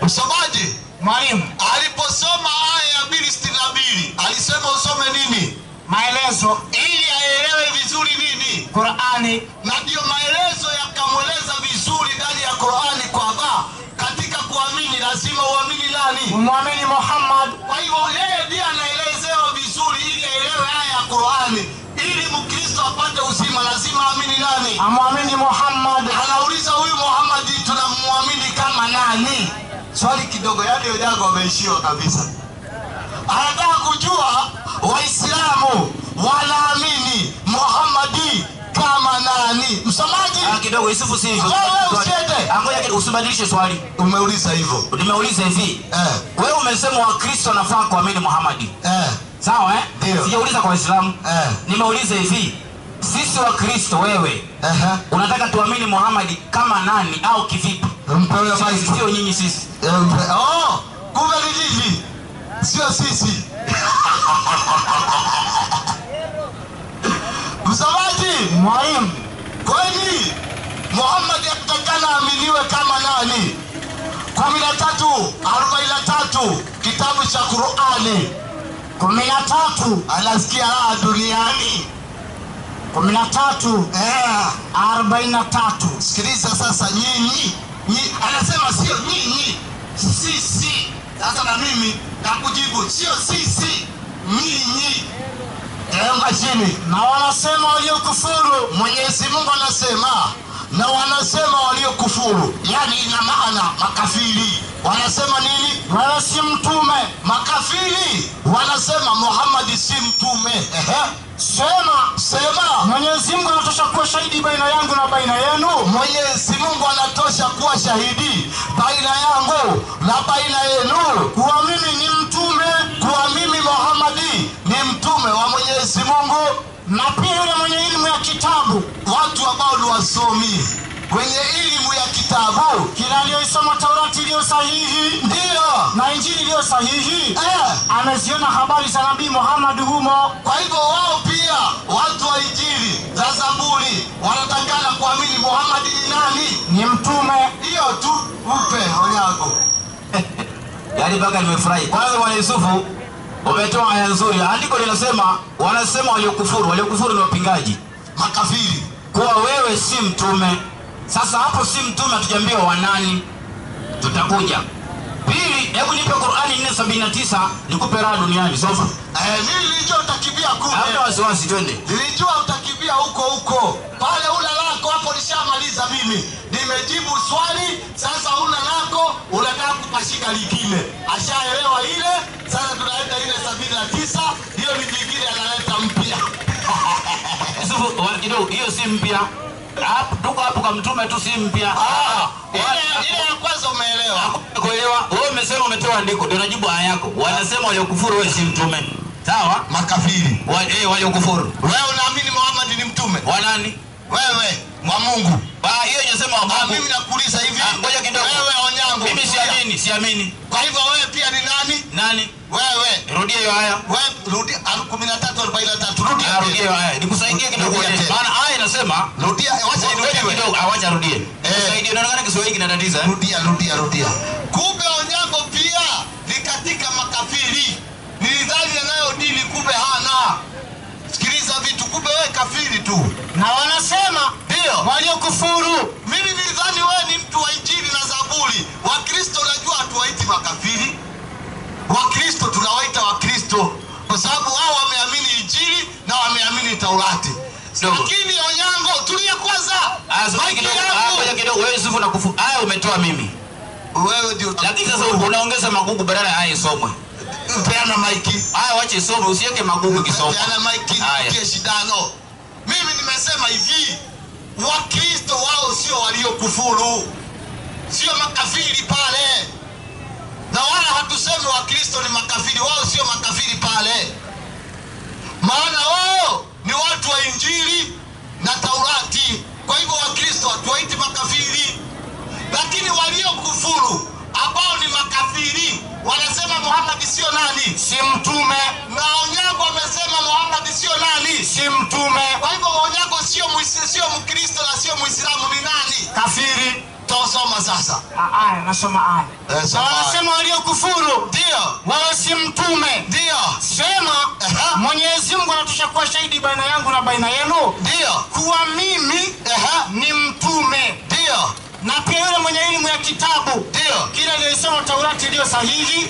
Msomaji, Mwalimu, aliposoma aya ya 2:62, alisema usome nini? maelezo Ili aelewe vizuri nini? Qur'ani. Na ndio maelezo yakamweleza vizuri ndani ya Qur'ani kwamba katika kuamini lazima uamini nani? Umwamini Muhammad. Kwa hivyo yeye ndiye anaelezewa vizuri ili aelewe aya ya Qur'ani. Ili Mkristo apate uzima lazima aamini nani? Amwamini Muhammad. Anauliza huyu Muhammad tunamwamini kama nani? Swali kidogo, yani wenzangu wameishiwa kabisa. Anataka kujua Waislamu wanaamini Muhammad kama nani? Msomaji Kidogo Yusufu si hivyo. Wewe usiende. Ngoja kidogo usibadilishe swali. Umeuliza hivyo. Nimeuliza hivi. Wewe umesema Wakristo wanafaa kuamini Muhammad. Sawa Ndio. Sijauliza kwa Waislamu. Nimeuliza hivi. Sisi Wakristo wewe unataka tuamini Muhammad kama nani au kivipi? Mpewe maiki. Sio nyinyi sisi. Oh, kumbe ni hivi. Sio sisi. Msomaji, Mwalimu, kwani Muhammad atakana aminiwe kama nani? 13:43 kitabu cha Qur'ani 13 anasikia raha duniani. 13:43. Sikiliza sasa nyinyi. Anasema sio nyinyi, sisi. Sasa na mimi nakujibu sio sisi, nyinyi. Chini. Na wanasema waliokufuru. Mwenyezi Mungu anasema na wanasema waliokufuru, yani ina maana makafiri. Wanasema nini? Wewe si mtume. Makafiri wanasema Muhammad si mtume. Sema Mwenyezi Mungu anatosha kuwa shahidi baina yangu na baina yenu. Mwenyezi Mungu anatosha kuwa shahidi baina yangu na baina yenu Kuwa mimi ni mtume. kuwa mimi Muhammad ni mtume wa Mwenyezi Mungu, Na pia yule mwenye elimu ya kitabu. watu ambao ni wasomi wenye elimu ya kitabu. Kila aliyoisoma Taurati iliyo sahihi Ndio. na Injili iliyo sahihi ameziona habari za Nabii Muhammad humo. Kwa hivyo wao pia watu wa Injili za Zaburi wanatakana kuamini Muhammad ni nani? Ni mtume. Hiyo tu upe onyago. Yaani mpaka nimefurahi. Kwanza Bwana Yusufu umetoa aya nzuri. Andiko linasema wanasema waliokufuru. Waliokufuru ni wapingaji, Makafiri. kuwa wewe si mtume. Sasa hapo si mtume hatujaambiwa wa nani. Tutakuja. Pili, hebu nipe Qur'ani 4:79 nikupe raha duniani. Soma. Mimi nilijua utakimbia kule. Hauna wasiwasi, twende. Nilijua utakimbia huko. Pale una lako hapo nishamaliza mimi. Nimejibu swali, sasa una lako unataka kupashika lingine. Ashaelewa ile, sasa tunaenda ile 79, hiyo ni nyingine analeta mpya. Yusufu, kidogo hiyo si mpya. Hapo tuko hapo kwa mtume tu si mpya. Ile ya kwanza umeelewa. Kuelewa. Wewe umesema umetoa andiko, ndio najibu aya yako. Wanasema waliokufuru wewe si mtume. Sawa? Makafiri. Waliokufuru. Wewe unaamini Muhammad ni mtume? Wa nani? Wewe wa Mungu. Hiyo inasema wa Mungu. Mimi nakuuliza hivi. Ngoja kidogo. Wewe onyango. Mimi siamini. Kwa hivyo wewe pia ni nani? Nani? Wewe. Rudia hiyo aya. Wewe rudia 13:43. Rudia. Rudia hiyo aya. Nikusaidie kidogo. Maana aya inasema Rudia, wacha nirudie kidogo. Awacha rudie. Nisaidie, naona Kiswahili kinatatiza. Rudia. Kumbe onyango pia ni katika makafiri. Nilidhani anayo dini kumbe hana. Sikiliza vitu, kumbe wewe kafiri tu. Na wanasema Ndio. waliokufuru. Mimi nilidhani wewe ni mtu wa Injili na Zaburi. Wakristo najua hatuwaiti makafiri. Wakristo tunawaita Wakristo kwa sababu wao wameamini Injili na wameamini Taurati. Lakini onyango tulia kwanza. Ngoja kidogo. Wewe Yusufu nakufu. Aya umetoa mimi. Wewe ndio. Lakini sasa unaongeza magugu badala ya aya isomwe. Peana maiki. Aya wache isomwe, usiweke magugu kisomwe. Peana maiki nikie shidano. Mimi nimesema hivi. Wakristo wao sio waliokufuru. Sio makafiri pale. Na wala hatusemi Wakristo ni makafiri, wao sio makafiri pale. Maana wao ni watu wa Injili na Taurati. Kwa hivyo Wakristo hatuwaiti makafiri. wanasema Muhammad sio nani? Si mtume. Na Onyango amesema Muhammad sio nani? Si mtume. Kwa hivyo Onyango sio Mkristo na sio Muislamu, ni nani? Kafiri. Tosoma sasa. Aya, nasoma aya. Soma aya. Wanasema waliokufuru Ndio. wala si mtume. Ndio. Sema Mwenyezi Mungu anatushakuwa shahidi baina yangu na baina yenu. Ndio. Kuwa mimi ni mtume. Ndio. Na pia yule mwenye elimu ya kitabu. Ndio. Kila aliyesoma Taurati iliyo sahihi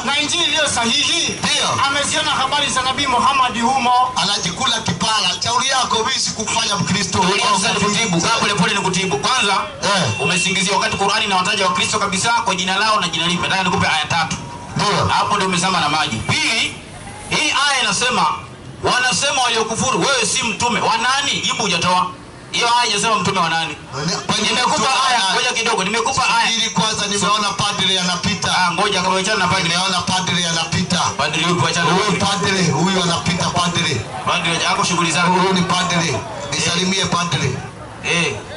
na Injili iliyo sahihi. Ndio. Ameziona habari za Nabii Muhammad humo. Anajikula kipala. Shauri yako mimi sikufanya Mkristo. Ulianza kutibu. Kaa pole pole nikutibu. Kwanza umesingizia wakati Qur'ani inawataja Wakristo kabisa kwa jina lao na jina lipi. Nataka nikupe aya 3. Ndio. Hapo ndio umezama na maji. Pili, hii aya inasema wanasema waliokufuru wewe si mtume. Wa nani? Jibu hujatoa. Hiyo aya inasema mtume wa nani? Nimekupa aya, ngoja kidogo, nimekupa aya. Ili kwanza nimeona padre anapita. Ngoja kama achana na padre. Nimeona padre anapita. Padre yupi achana? Huyu padre, huyu anapita padre. Padre yako shughuli zake. Huyu ni padre. Nisalimie padre.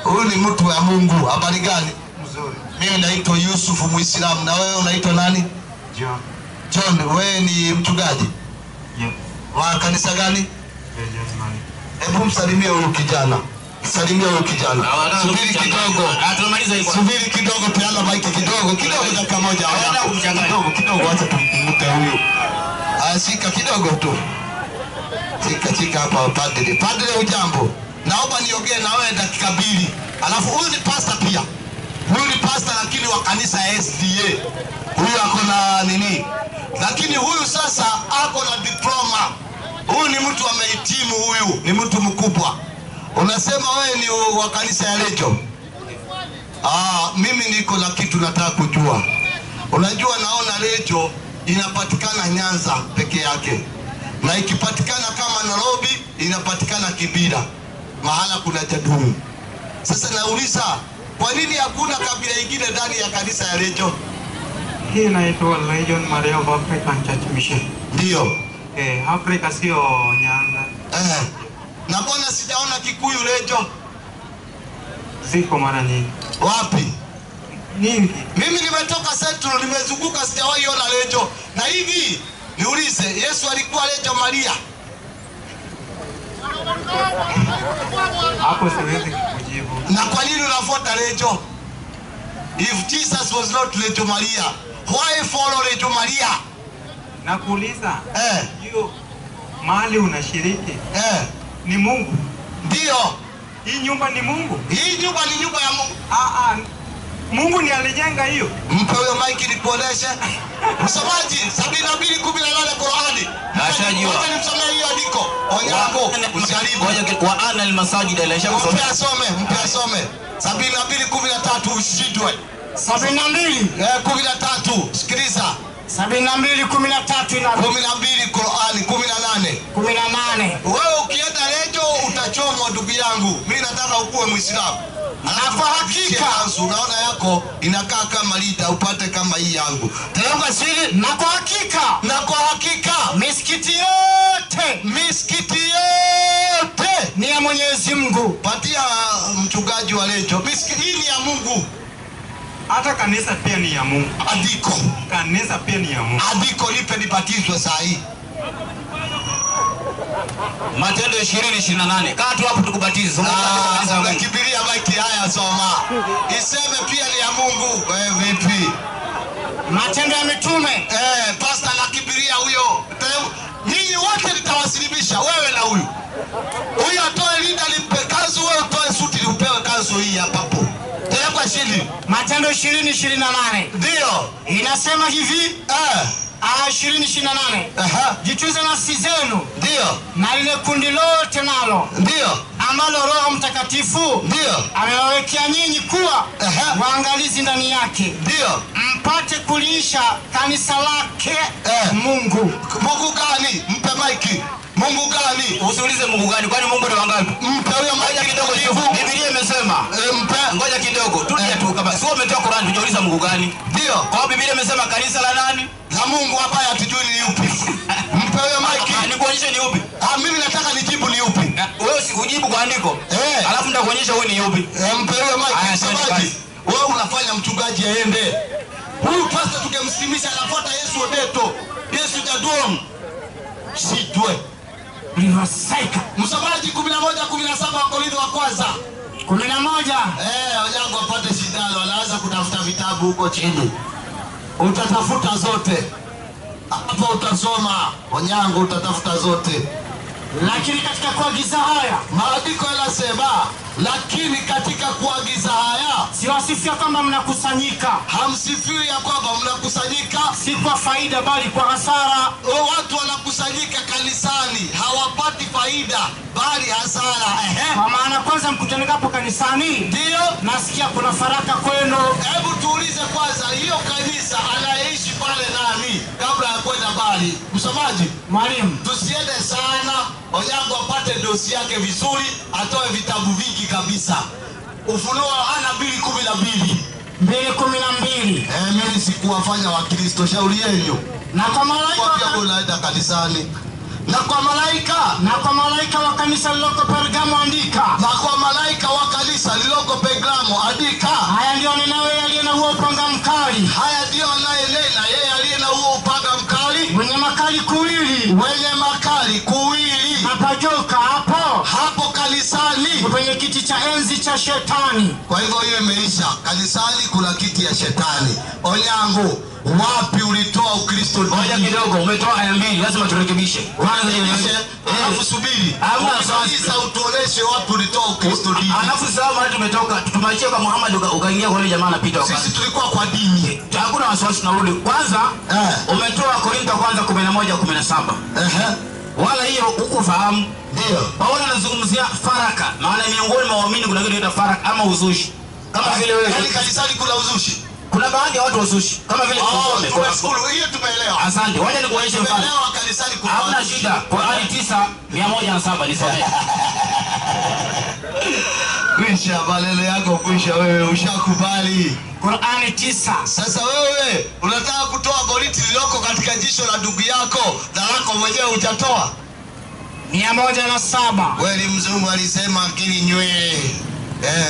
Huyu ni mtu wa Mungu. Habari gani? Mzuri. Mimi naitwa Yusuf Muislamu. Na wewe unaitwa nani? John. John, wewe ni mchungaji? Yeah. Wa kanisa gani? Just man. Hebu msalimie huyu kijana. Salimia huyu kijana. Subiri kidogo. Tumaliza hiyo. Subiri kidogo, peana maiki kidogo. Kidogo dakika moja. Kidogo acha tumkumbuke huyu. Shika kidogo tu. Shika hapa padre. Padre ujambo. Naomba niongee na wewe dakika 2. Alafu huyu ni pastor pia. Huyu ni pastor lakini wa kanisa SDA. Huyu ako na nini? Lakini huyu sasa ako na diploma. Huyu ni mtu amehitimu, huyu ni mtu mkubwa. Unasema wewe ni wa kanisa ya Lejo? Mimi niko na kitu nataka kujua. Unajua naona Lejo inapatikana Nyanza peke yake. Na ikipatikana kama Nairobi inapatikana Kibira. Mahala kuna Jadumu. Sasa nauliza, kwa nini hakuna kabila ingine ndani ya kanisa ya Lejo? Hii inaitwa Legion Maria of African Church Mission. Ndio. Afrika sio Nyanza. Na mbona sijaona Kikuyu Lejo? Ziko mara nyingi. Wapi? Nyingi. Mimi nimetoka Central, nimezunguka sijawahi ona Lejo. Na hivi niulize, Yesu alikuwa Lejo Maria? Hapo siwezi kujibu. Na kwa nini unafuata Lejo? If Jesus was not Lejo Maria, why follow Lejo Maria? Nakuuliza. Hiyo mahali unashiriki. Ni Mungu. Ndio. Hii nyumba ni Mungu. Hii nyumba ni nyumba ya Mungu. Mungu ni alijenga hiyo. Mpe huyo maiki nikuoneshe. Msomaji 72:18 Qur'ani. Nashajua. Ngoja nimsomee hiyo andiko. Onyango, usijaribu. Ngoja wa ana almasajid alasha kusoma. Mpe asome. 72:13 usijitwe. 72:13. Sikiliza. 72:13 ina 12 Qur'ani 18. Wewe ukienda Lejo utachomwa ndugu yangu. Mimi nataka ukuwe Muislamu. Na kwa hakika unaona yako inakaa kama lita upate kama hii yangu. Teremka siri. Na kwa hakika misikiti yote ni ya Mwenyezi Mungu. Patia mchungaji wa Lejo. Misikiti hii ni ya Mungu. Hata kanisa pia ni ya Mungu. Andiko. Kanisa pia ni ya Mungu. Andiko lipe nibatizwe saa hii. Matendo 20:28. Kaa tu hapo tukubatize. Unakibiria maiki haya soma. Iseme pia ni ya Mungu. Wewe vipi? Matendo ya Mitume. Pastor anakibiria huyo. Nyinyi wote nitawasilimisha wewe na huyu. Huyu atoe linda limpe kanzu, wewe utoe suti upewe kanzu hii hapa hapo. Kwa shili. Matendo 20:28. Ndio. Inasema hivi. 20:28. Jitunze nafsi zenu. Ndio. Na ile kundi lote nalo. Ndio. Ambalo Roho Mtakatifu ndio amewawekea nyinyi kuwa waangalizi ndani yake. Ndio. Mpate kulisha kanisa lake. Mungu. Mungu gani? Mpe maiki. Mungu gani? Usiulize Mungu gani, kwani Mungu ni wangapi? Mpe huyo maiki kidogo. Biblia imesema. Mpe. Ngoja kidogo. Tulia tu kama sio umetoa Qur'an tujauliza Mungu gani? Ndio. Kwa Biblia imesema kanisa la nani? La Mungu hapa hatujui ni yupi. Mpe huyo maiki. Nikuonyeshe ni yupi? Mimi nataka nijibu ni yupi. Wewe usijibu kwa andiko. Alafu nitakuonyesha wewe ni yupi. Mpe huyo maiki. Wewe unafanya mchungaji aende. Huyu pastor tukemsilimisha anafuata Yesu Odeto. Yesu Jaduom. Shitwe. Rivasaika. Msomaji 11:17 wa Korintho wa kwanza. 11. Wajangu wapate shidalo, wanaanza kutafuta vitabu huko chini. Utatafuta zote. Hapo utasoma, wanyangu utatafuta zote. Lakini katika kuagiza haya, maandiko yanasema, lakini katika kuagiza haya, siwasifia kwamba mnakusanyika. Hamsifiwi ya kwamba mnakusanyika si kwa faida bali kwa hasara. Watu wanakusanyika kanisani hawapati faida bali hasara. Kwa maana kwanza mkutanikapo kanisani, ndio nasikia kuna faraka kwenu. Hebu tuulize kwanza, hiyo kanisa anayeishi pale nani kabla ya kwenda mbali? Msomaji, mwalimu, tusiende sana. Onyango apate dosi yake vizuri, atoe vitabu vingi kabisa. Ufunuo ana 2:12. 2:12. Mimi sikuwafanya Wakristo, shauri yenu. Na kwa malaika pia unaenda kanisani. Na kwa malaika wa kanisa liloko Pergamo andika. Na kwa malaika wa kanisa liloko Pergamo andika. Haya ndio anenaye yeye aliye na huo upanga mkali. Haya ndio anayenena yeye aliye na huo upanga mkali. Wenye makali kuwili. Na pajoka hapo kanisani kwenye kiti cha enzi cha shetani. Kwa hivyo hiyo imeisha. Kanisani kuna kiti ya shetani. Onyango, wapi ulitoa Ukristo? Ngoja kidogo, umetoa aya 2, lazima turekebishe. Kwanza alafu subiri. Sasa utuoneshe wapi ulitoa Ukristo dini. Alafu sawa hadi tumetoka, tumeachia kwa Muhammad ukaingia kwa yule jamaa anapita wakati. Sisi tulikuwa kwa dini. Hakuna wasiwasi, tunarudi. Kwanza umetoa Korintho kwanza 11:17. Wala hiyo ukufahamu. Ndio. Paulo anazungumzia faraka. Maana miongoni mwa waamini kuna kitu kinaitwa faraka ama uzushi. Kama vile wewe. Yaani kanisani kuna uzushi. Kuna baadhi ya watu wazushi. Kama vile tumeshukuru hiyo tumeelewa. Asante. Wacha nikuonyeshe mfano. Tumeelewa kanisani kuna. Hamna shida. Qur'ani 9:107 nisomee. Kwisha maneno yako kwisha, wewe ushakubali. Qur'ani 9. Sasa wewe unataka kutoa boriti liloko katika jisho la ndugu yako na lako mwenyewe utatoa 107. Wewe mzungu alisema akili nywele.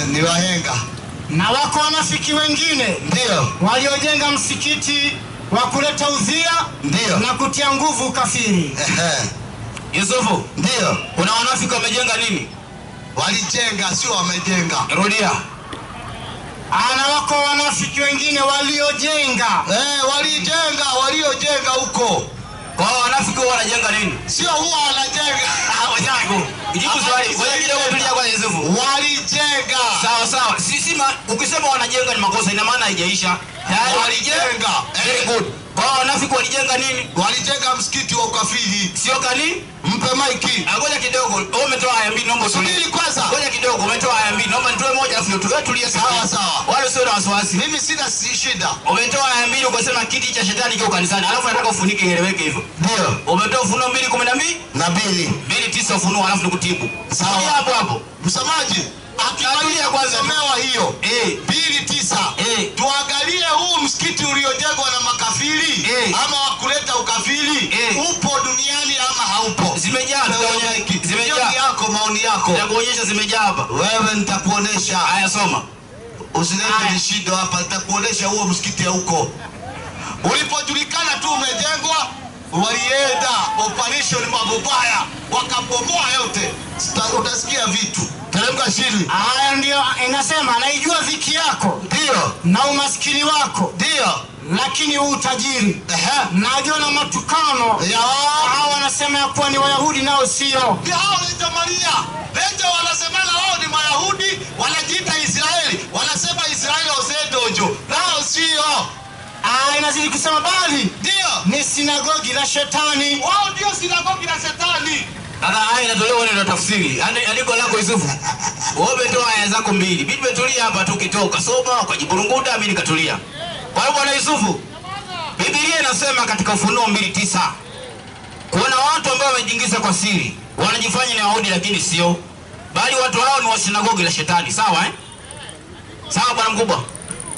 Ni wahenga. Na wako wanafiki wengine ndio waliojenga msikiti wa kuleta udhia ndio na kutia nguvu kafiri. Yusufu, ndio kuna wanafiki wamejenga nini? Walijenga, sio wamejenga. Rudia. Ana wako wanafiki wengine waliojenga. Waliojenga huko. Kwa wanafiki wanajenga nini? Sio huwa wanajenga. Wajangu. Jibu swali. Ngoja kidogo tulia kwa Yusufu. Walijenga. Sawa. Sisi ukisema wanajenga ni makosa, ina maana haijaisha. Tayari walijenga. Very good. Kwa wanafiki walijenga nini? Walijenga msikiti wa ukafiri. Sio kani? Mpe maiki. Ngoja kidogo. Wewe umetoa aya 2, naomba subiri kwanza. Ngoja kidogo, umetoa aya 2, naomba nitoe moja afu tulie sawa. Wale sio na wasiwasi. Mimi sina shida. Umetoa aya 2 ukasema kiti cha shetani kiko kanisani. Alafu nataka ufunike ieleweke hivyo. Ndio. Umetoa Ufunuo 2:12 na 2:9 Ufunuo, alafu nikutibu. Sawa. Hapo. Msamaji, akiangalia kwanza mewa hiyo 2:9. Tuangalie huu msikiti uliojengwa na makafiri ama wa kuleta ukafiri upo duniani ama haupo. Zimejaa. Zimejaa yako, maoni yako. Nitakuonyesha zimejaa hapa. Wewe nitakuonesha. Haya, soma. Usilete vishindo hapa, nitakuonesha huo msikiti huko. Ulipojulikana tu umejengwa, walienda operation mabaya, wakabomoa yote. Utasikia vitu. Teremka chini. Haya ndio inasema, naijua dhiki yako. Ndio. Na umaskini wako. Ndio. Lakini utajiri. Najua na matukano. Hao wanasema ya kuwa ni Wayahudi nao sio. Hao ni Maria. Leo wanasemana wao ni Wayahudi, wanajiita Israeli. Wanasema Israeli osedojo. Nao sio. Inazidi kusema bali ndio ni sinagogi la shetani. Wao ndio sinagogi la shetani. Sasa haya inatolewa ndio tafsiri. Andiko lako Yusufu. Wewe umetoa aya zako 2. Mimi nimetulia hapa tu kitoka. Soma ukajiburunguta, mimi nikatulia. Kwa hiyo Bwana Yusufu, Biblia inasema katika Ufunuo 2:9 kuna watu ambao wamejiingiza kwa siri, wanajifanya ni Wayahudi lakini sio, bali watu hao ni wa sinagogi la shetani. Sawa Sawa bwana mkubwa.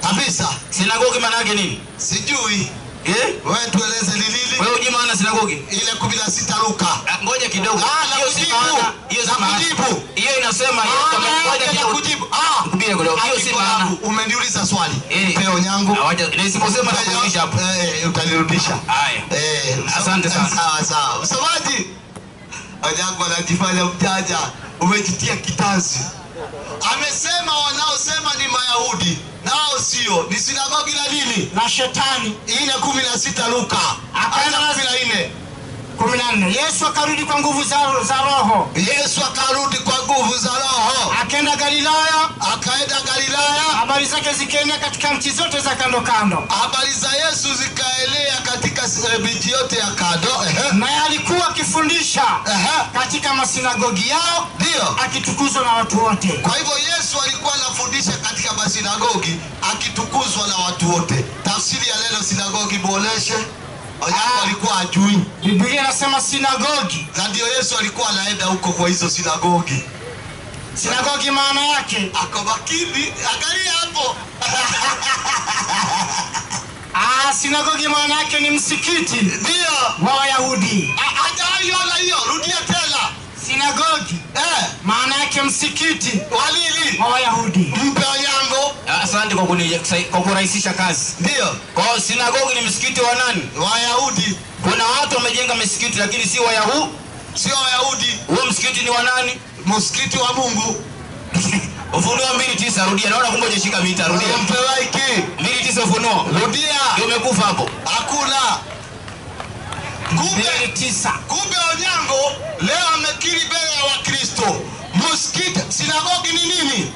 Kabisa. Sinagogi maana yake nini? Sijui. Wewe tueleze ni nini? Wewe unajua maana sinagogi? Ile 16 Luka. Ngoja kidogo. Hiyo kujibu. Hiyo inasema Yesu kujibu. Kumbia kwa hiyo si maana. Umeniuliza swali. Peo nyangu. Hawaja nisiposema nakurudisha hapo. Utanirudisha. Haya. Asante sana. Sawa. Msomaji. Onyango anajifanya mjanja. Umejitia kitanzi. Amesema wanaosema ni Mayahudi nao sio, ni sinagogi la nini? La Shetani. 4:16 Luka. Akaenda 14. Yesu akarudi kwa nguvu za Roho. Yesu akarudi kwa nguvu za Roho. Akaenda Galilaya. Habari zake zikaenea katika nchi zote za kando kando. Habari za Yesu zikaenea katika miji yote ya kando. Naye alikuwa akifundisha katika masinagogi yao, ndio, akitukuzwa na watu wote. Kwa hivyo Yesu alikuwa anafundisha katika masinagogi akitukuzwa na watu wote. Tafsiri ya neno sinagogi boreshe. Onyango alikuwa ajui. Biblia inasema sinagogi. Na ndio Yesu alikuwa anaenda huko kwa hizo sinagogi. Sinagogi maana yake akabakini, angalia hapo. Sinagogi maana yake ni msikiti. Ndio. Wa Wayahudi. Hajaona hiyo, rudia tena. Sinagogi maana yake msikiti wa Wayahudi. Mpe Onyango. Asante kwa kurahisisha kazi. Ndio. Kwa sinagogi ni msikiti wa nani? Wayahudi. Kuna watu wamejenga misikiti lakini si Wayahudi. Sio Wayahudi. Huo msikiti ni wa nani? Msikiti wa Mungu. Ufunuo 2:9 rudia. Naona kumbe hujashika vita, rudia. Mpe like. 2:9 Ufunuo. Rudia. Umekufa hapo. Hakuna. Kumbe Onyango leo amekiri mbele ya Wakristo. Msikiti, sinagogi ni nini?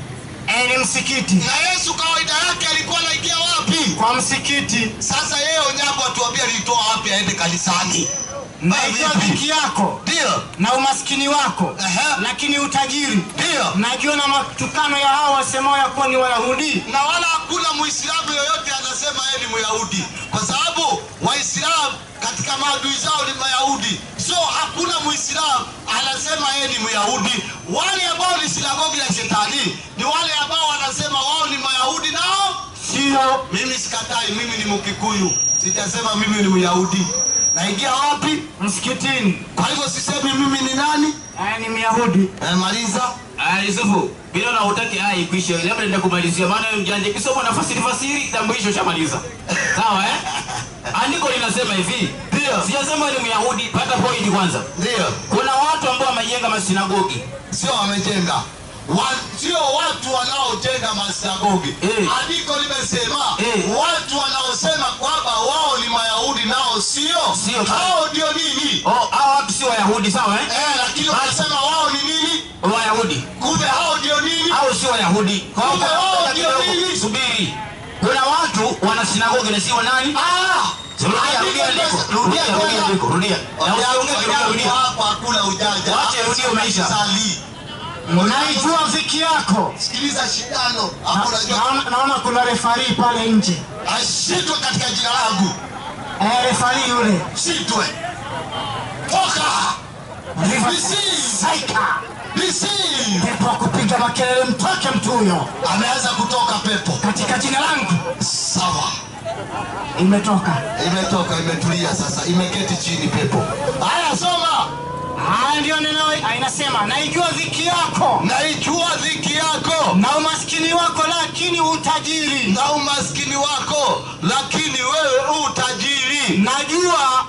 Ni msikiti. Na Yesu kawaida yake alikuwa anaingia wapi? Kwa msikiti. Sasa yeye Onyango atuambia alitoa wapi aende kanisani? Najua dhiki yako. Ndio. Na umaskini wako. Lakini utajiri. Ndio. Najua na matukano ya hao wasemao ya kuwa ni Wayahudi. Na wala hakuna Muislamu yoyote anasema yeye ni Myahudi. Kwa sababu Waislamu katika maadui zao ni Mayahudi. So hakuna Muislamu anasema yeye ni Myahudi. Wale ambao ni sinagogi la Shetani ni wale ambao wanasema wao ni Mayahudi nao sio. Mimi sikatai, mimi ni Mkikuyu. Sitasema mimi ni Myahudi. Naingia wapi? Msikitini. Kwa hivyo sisemi mimi ni nani? Ni Myahudi. Maliza. Yusufu, bila na hutaki kuisha, labda nenda kumalizia maana wewe mjanja kisoma na fasiri tambulisho shamaliza. Sawa Andiko linasema hivi. Ndio. Sijasema ni Myahudi, pata point kwanza. Ndio. Kuna watu ambao wamejenga masinagogi. Sio wamejenga. Sio watu wanaojenga masinagogi. Andiko limesema watu wanaosema kwamba wao ni Mayahudi nao sio. Hao ndio nini? Hao watu sio Wayahudi, sawa lakini wanasema wao ni nini? Wayahudi. Kumbe hao ndio nini? Hao sio Wayahudi. Kumbe hao ndio nini? Subiri. Kuna watu wana sinagogi na sio nani? Rudia. Na usiongee hapo, hakuna ujanja. Wacha rudia umeisha. Unaijua dhiki yako. Sikiliza shindano. Naona kuna refari pale nje. Ashitwe katika jina langu. Refari yule. Shitwe. Toka. Receive. Pepo kupiga makelele, mtoke mtu huyo. Ameanza kutoka pepo. Katika jina langu. Sawa. Imetoka, imetulia sasa. Imeketi chini pepo. Haya, soma. Ndio neno inasema, naijua dhiki yako. Na umaskini wako lakini utajiri. Wewe utajiri. Najua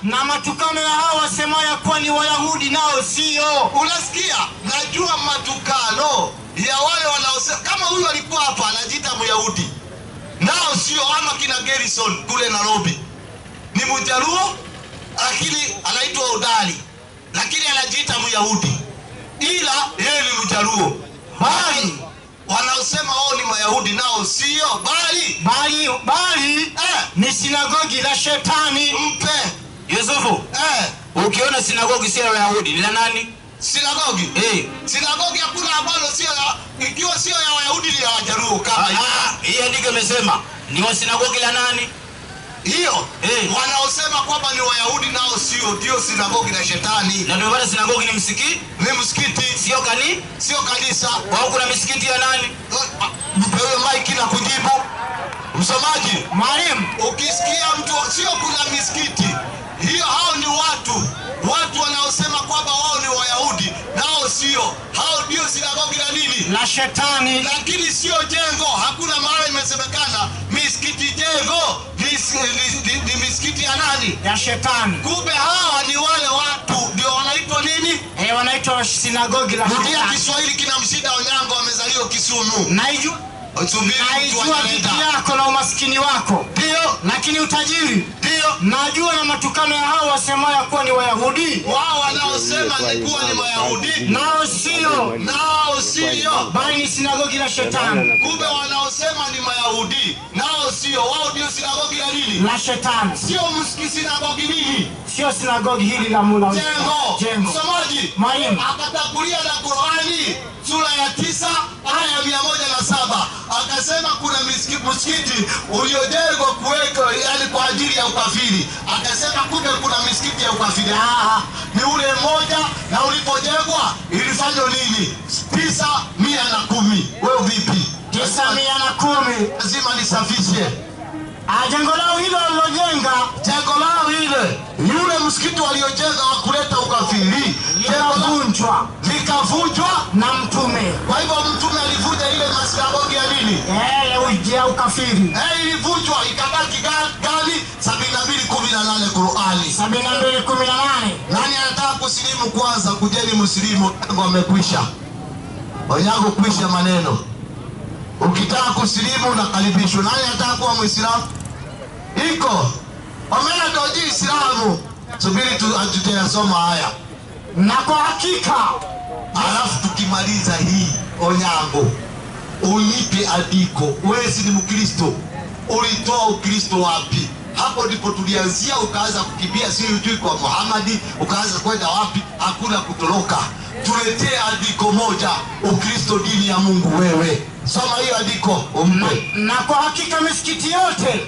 na matukano ya hao wasema ya kuwa ni Wayahudi nao sio. Unasikia? Najua matukano ya wale wanaosema kama huyu alikuwa hapa anajiita Myahudi. Nao sio, ama kina Garrison kule Nairobi. Ni Mjaluo lakini anaitwa Udali. Lakini anajiita Myahudi. Ila yeye ni Mjaluo. Bali wanaosema wao ni Mayahudi nao sio, bali ni sinagogi la Shetani. Mpe Yusufu. Ukiona sinagogi sio ya Wayahudi, ni la nani? Sinagogi? Sinagogi hakuna ambalo sio ikiwa sio ya Wayahudi ni ya Wajaluo kama hiyo. Hii andiko imesema ni wa sinagogi la nani? Hiyo wanaosema kwamba ni Wayahudi nao sio, ndio sinagogi la Shetani. Na ndio maana sinagogi ni msikiti? Ni msikiti, sio kanisa. Wao kuna misikiti ya nani? Wewe Mike na kujibu. Msomaji, mwalimu, ukisikia mtu sio kuna misikiti, hiyo hao ni watu wanaosema kwamba wao ni Wayahudi nao sio. la shetani, lakini sio jengo. Hakuna mahali imesemekana misikiti jengo ni misikiti ya nani? Ya shetani. Kumbe hawa ni wale watu ndio wanaitwa nini? Wanaitwa sinagogi la Rudia shetani. Kiswahili kina mshida Onyango amezaliwa Kisumu. Naijua dhiki yako na umaskini wako. Ndio. Lakini utajiri. Ndio. Najua na matukano ya hao wasemaya kuwa ni Wayahudi. Wao wanaosema ni kuwa ni Wayahudi. Nao sio. Bali ni sinagogi la shetani. Kumbe wanaosema ni Mayahudi. Nao sio. Wao ndio sinagogi la nini? La shetani. Sio msikiti sinagogi nini? Sio sinagogi hili la mula. Jengo. Msomaji. Mwalimu. Akatangulia na Qur'ani sura ya 9 aya 107. Akasema kuna msikiti uliojengwa kuweka yani kwa ajili ya ukafiri. Akasema kumbe kuna misikiti ya ukafiri. Ni ule mmoja na ulipojengwa ilifanywa nini? 910. Wewe vipi? 910. Lazima nisafishe. Jengo lao hilo walilojenga, jengo lao ile, yule msikiti waliojenga wa kuleta ukafiri, likavunjwa na mtume. Kwa hivyo mtume alivunja ile masinagogi ya nini? Ya ukafiri. Ilivunjwa ikabaki gani? 72:18 Qur'ani. 72:18. Nani anataka kusilimu kwanza? Kujeni msilimu, tangu amekwisha. Onyango kwisha maneno. Ukitaka kusilimu unakaribishwa. Nani anataka kuwa Muislamu? Iko. Omena doji Islamu. Subiri tutayasoma haya. Na kwa hakika, alafu tukimaliza hii Onyango, unipe andiko. Wewe si ni Mkristo. Ulitoa Ukristo wapi? Hapo ndipo tulianzia, ukaanza kukimbia si ujui kwa Muhammad, ukaanza kwenda wapi? Hakuna kutoroka. Tuletee andiko moja, Ukristo dini ya Mungu wewe. Soma hiyo andiko umpe. Na kwa hakika misikiti yote,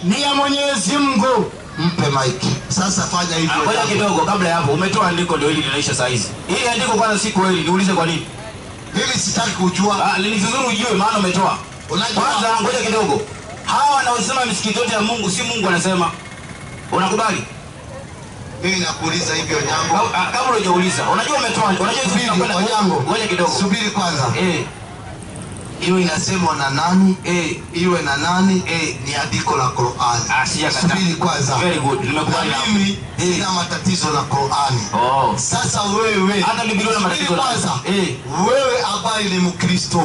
ni ya Mwenyezi Mungu. Mpe maiki. Sasa fanya hivyo. Ngoja kidogo kabla ya hapo. Umetoa andiko ndio hili linaisha saa hizi. Hili andiko kwanza si kweli. Niulize kwa nini? Mimi sitaki kujua. Ni vizuri ujue maana umetoa. Kwanza ngoja kidogo. Hawa wanaosema misikiti yote ya Mungu si Mungu anasema. Unakubali? Mimi nakuuliza hivi Onyango. Kabla hujauliza. Unajua umetoa. Unajua hivi Onyango. Ngoja kidogo. Subiri kwanza. Iwe inasemwa na nani? Iwe na nani? Ni andiko la Qur'an. Subiri kwanza. Very good. Nimekubali. Mimi sina matatizo na Qur'ani. Sasa wewe hata Biblia na matatizo kwanza. Wewe ambaye ni Mkristo.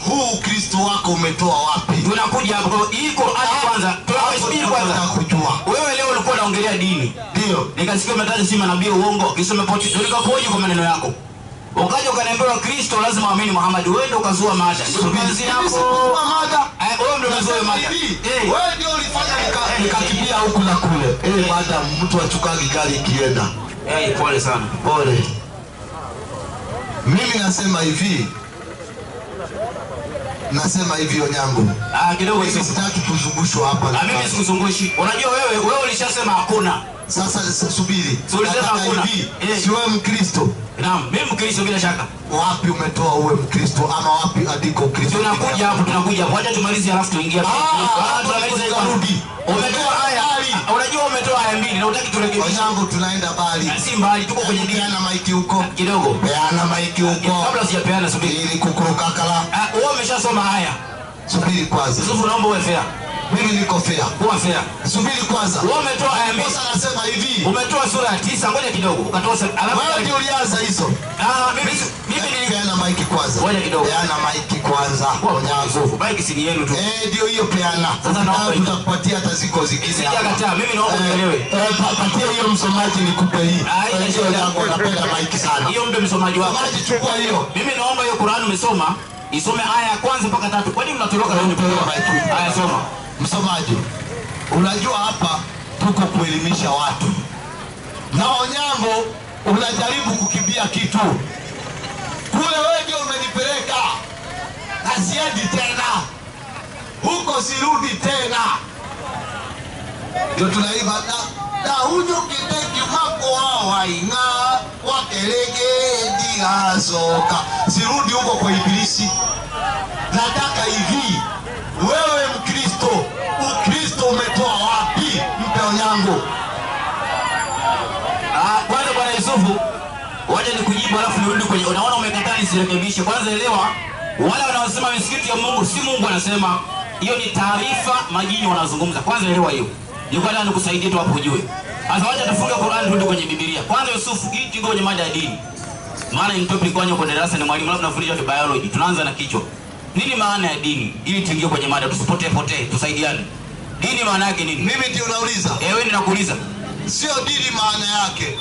Huu Ukristo wako umetoa wapi? Tunakuja hapo. Hii Qur'an kwanza. Tunasubiri kwanza kujua. Wewe leo ulikuwa unaongelea dini. Ndio. Nikasikia umetaja si manabii uongo. Kisome pochi. Nikakuoje kwa maneno yako. Ukaja ukaniambia Kristo lazima waamini Muhammad. Wewe ndio ukazua mada. Tuanzie hapo. Wewe ndio unazua mada. Wewe ndio ulifanya nikakimbia huku na kule. Baada mtu achukagi gari kienda. Pole sana. Pole. Mimi nasema hivi. Onyango. Kidogo sitaki kuzungushwa hapa. Mimi sikuzungushi. Unajua wewe ulishasema hakuna. Sasa subiri. Ulisema hakuna. Si wewe Mkristo? Naam, mimi Mkristo bila shaka. Wapi umetoa uwe Mkristo ama wapi andiko Kristo? Tunakuja hapo. Wacha tumalize alafu tuingie. Tunarudi. Umetoa haya. Unajua umetoa haya mbili na unataka turekebishe. Onyango tunaenda mbali. Si mbali, tuko kwenye dini. Peana maiki huko. Kidogo. Peana maiki huko. Kabla sijapeana subiri. Ili kukurukakala. Wewe umeshasoma haya. Subiri kwanza. Sasa naomba uwe fair. Mimi niko fair. Kuwa fair. Subiri kwanza. Wewe umetoa aya mbili. Sasa nasema hivi. Umetoa sura ya 9, ngoja kidogo. Ukatoa alafu wewe ndio ulianza hizo. Mimi nilipeana maiki kwanza. Ngoja kidogo. Peana maiki kwanza. Onyango. Maiki si yenu tu. Ndio hiyo peana. Sasa naomba tutakupatia hata ziko zingine. Sijakataa. Mimi naomba unielewe. Patia hiyo msomaji nikupe hii. Hiyo yangu napenda maiki sana. Hiyo ndio msomaji wako. Msomaji chukua hiyo. Mimi naomba hiyo Qur'an umesoma. Isome aya ya kwanza mpaka 3. Kwa nini mnatoroka na unipewa maiki? Aya soma. Msomaji, unajua hapa tuko kuelimisha watu. Na Onyango unajaribu kukimbia kitu. Kule wewe ndio umenipeleka. Na siendi tena. Huko sirudi tena. Ndio tunaiba na huyo kiteki mako hawa inga wakelege digasoka. Sirudi huko kwa ibilisi. Nataka hivi. Wewe Mkristo, Ukristo umetoa wapi? Mpe Onyango. Kwanza Bwana Yusufu, waje nikujibu alafu nirudi kwenye unaona umekataa nisirekebishe. Kwanza elewa wale wanaosema misikiti ya Mungu si Mungu anasema. Hiyo ni taarifa majini wanazungumza. Kwanza elewa hiyo. Nilikuwa nataka nikusaidie tu hapo ujue. Sasa waje tufunge Qur'an turudi kwenye Biblia. Kwanza Yusufu hii tingo kwenye mada ya dini. Maana ni topic kwani uko darasa ni mwalimu labda tunafundisha biology. Tunaanza na kichwa. Nini maana ya dini? Ili tuingie kwenye mada tusipotee tusaidiane. Dini maana yake nini? Mimi ndio nauliza. Wewe ninakuuliza. Sio dini maana yake.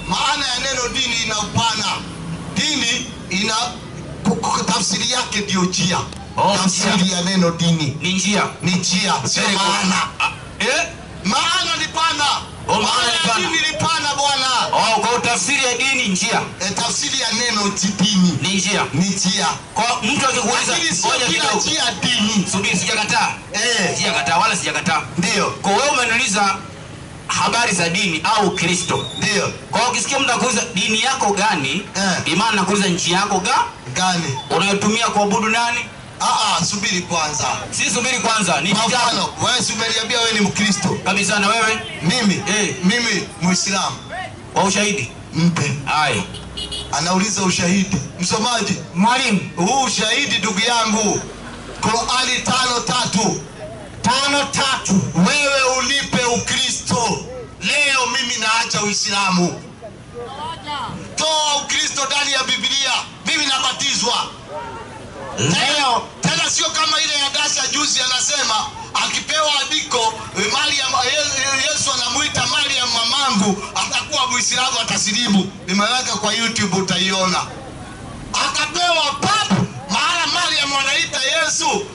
Maana ya neno dini ina upana. Dini ina tafsiri yake ndio njia. Tafsiri ya neno dini ni njia. Ni njia, sio maana. Maana ni pana. Maana ni pana. Dini ni pana bwana. Kwa tafsiri ya dini njia. Tafsiri ya neno dini ni njia. Ni njia. Kwa mtu akikuuliza ngoja kidogo. Njia dini. Subiri sijakataa. Sijakataa wala sijakataa. Ndio. Kwa wewe umeniuliza habari za dini au Kristo. Ndio. Kwa hiyo ukisikia mtu akuuliza dini yako gani? Imani nakuuliza nchi yako gani? Unayotumia kuabudu nani? Subiri kwanza. Si subiri kwanza, ni mfano. Wewe umeniambia wewe ni Mkristo. Kabisa na wewe? Mimi Muislamu. Kwa ushahidi? Mpe. Haya. Anauliza ushahidi. Msomaji, mwalimu. Huu ushahidi ndugu yangu. Qur'ani 5:3. 5:3. Wewe unipe Ukristo. Leo mimi naacha Uislamu. Toa Ukristo ndani ya Biblia. Mimi nabatizwa. Leo tena sio kama ile ya Dasha juzi anasema akipewa andiko Mariam Yesu anamuita Mariam mamangu atakuwa Muislamu atasilimu. Nimeweka kwa YouTube utaiona. Akapewa pap maana Mariam anaita Yesu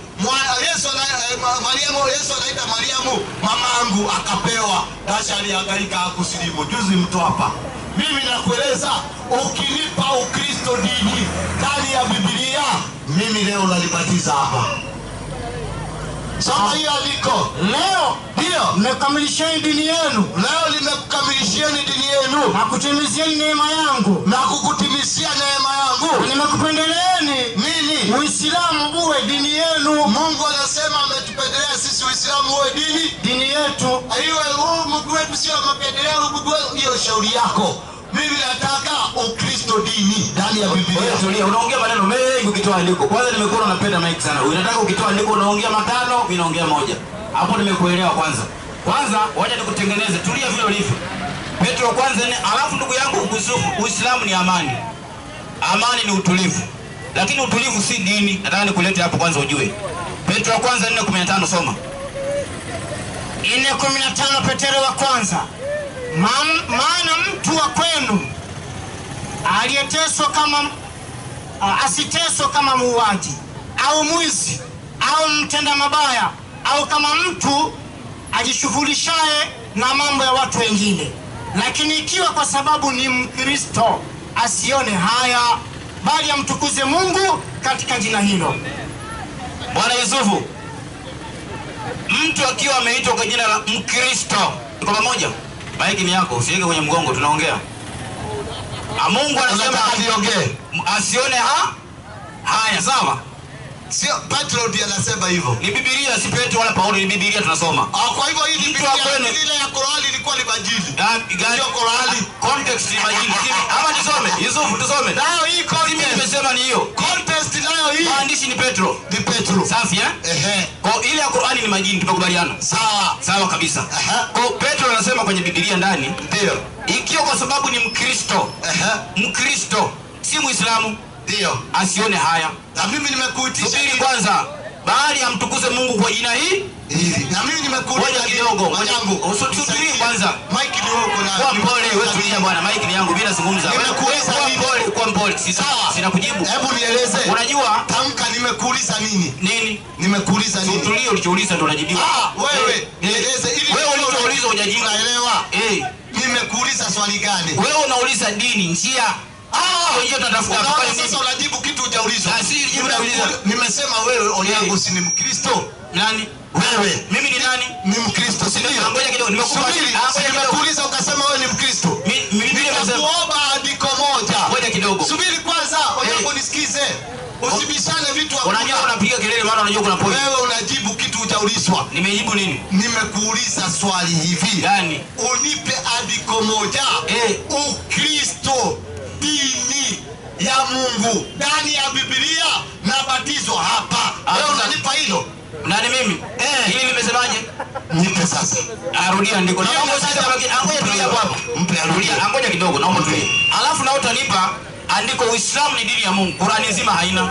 Yesu anaita Mariamu mamangu akapewa. Dasha alihangaika hakusilimu. Juzi mtu hapa. Mimi nakueleza ukinipa Ukristo dini ndani ya Biblia mimi leo nalibatiza hapa. Soma hiyo andiko. Leo ndio nimekamilishieni dini yenu. Leo nimekamilishieni dini yenu. Na kutimizieni neema yangu. Na kukutimizia neema yangu. Nimekupendeleeni nini? Uislamu uwe dini yenu. Mungu anasema ametupendelea sisi Uislamu uwe dini yetu. Aiwe Mungu wetu sio mapendeleo Mungu hiyo shauri yako. Mimi nataka Ukristo dini ndani ya Biblia. Tulia, unaongea maneno mengi ukitoa andiko. Kwanza nimekuona unapenda mic sana. Unataka ukitoa andiko unaongea matano, mimi naongea moja. Hapo nimekuelewa kwanza. Kwanza wacha nikutengeneze. Tulia vile ulivyo. Petro kwanza ni alafu ndugu yangu Uislamu ni amani. Amani ni utulivu. Lakini utulivu si dini. Nataka nikulete hapo kwanza ujue. Petro kwanza 4:15 soma. 4:15 Petro wa kwanza. Maana mtu wa kwenu aliyeteswa kama asiteswa kama muuaji au mwizi au mtenda mabaya au kama mtu ajishughulishaye na mambo ya watu wengine, lakini ikiwa kwa sababu ni Mkristo asione haya, bali amtukuze Mungu katika jina hilo. Bwana Yusufu, mtu akiwa ameitwa kwa jina la Mkristo, tuko pamoja? Maiki ni yako, usiweke kwenye mgongo, tunaongea. Mungu anasema aliongee. Asione haya, sawa? Sio Petro ndiye anasema hivyo. Ni Biblia, si Petro wala Paulo, ni Biblia tunasoma. Kwa hivyo hii Biblia ile ya Qur'ani ilikuwa ni majini. Sio Qur'ani, context ni majini. Ama tusome, Yusufu tusome. Nayo hii context nimesema ni hiyo. Context nayo hii. Maandishi ni Petro. Ni Petro. Safi Kwa ile ya Qur'ani ni majini, tumekubaliana. Sawa kabisa. Kwa Petro anasema kwenye Biblia ndani, ndio. Ikiwa kwa sababu ni Mkristo. Mkristo, si Muislamu. Ndio. Asione haya. Na mimi nimekuitisha subiri kwanza. Bali amtukuze Mungu kwa jina hili. Na mimi nimekuuliza kidogo. Usubiri kwanza. Mike ni wako na. Kwa mpole wewe tulia bwana. Mike ni yangu bila nazungumza. Nimekuuliza kwa mpole. Sina kujibu. Hebu nieleze. Unajua tamka nimekuuliza nini? Nini? Nimekuuliza nini? Tulia ulichouliza ndo unajibu. Wewe nieleze ili wewe ulichouliza hujajibu. Naelewa. Nimekuuliza swali gani? Wewe unauliza dini, njia. Wewe unatafuta sasa unajibu kitu hujaulizwa. Unauliza. Nimesema wewe Onyango si ni Mkristo. Nani? Wewe. Mimi ni nani? Ni Mkristo, si ndio? Ngoja kidogo, nimekuuliza ukasema wewe ni Mkristo. Mimi nimekuomba andiko moja. Ngoja kidogo. Subiri kwanza, Onyango nisikize. Usibishane vitu hapo. Unajua unapiga kelele maana unajua kuna point. Wewe unajibu kitu hujaulizwa. Nimejibu nini? Nimekuuliza swali hivi. Gani? Unipe andiko moja. Ukristo Mungu ndani ya Biblia nabatizwa hapa. Wewe unanipa hilo? Nani mimi? Hili nimesemaje? Nipe sasa. Arudia andiko. Naomba sasa ngoja tulia hapo. Mpe arudia. Ngoja kidogo naomba tulie. Alafu na utanipa andiko Uislamu ni dini ya Mungu. Qur'ani nzima haina.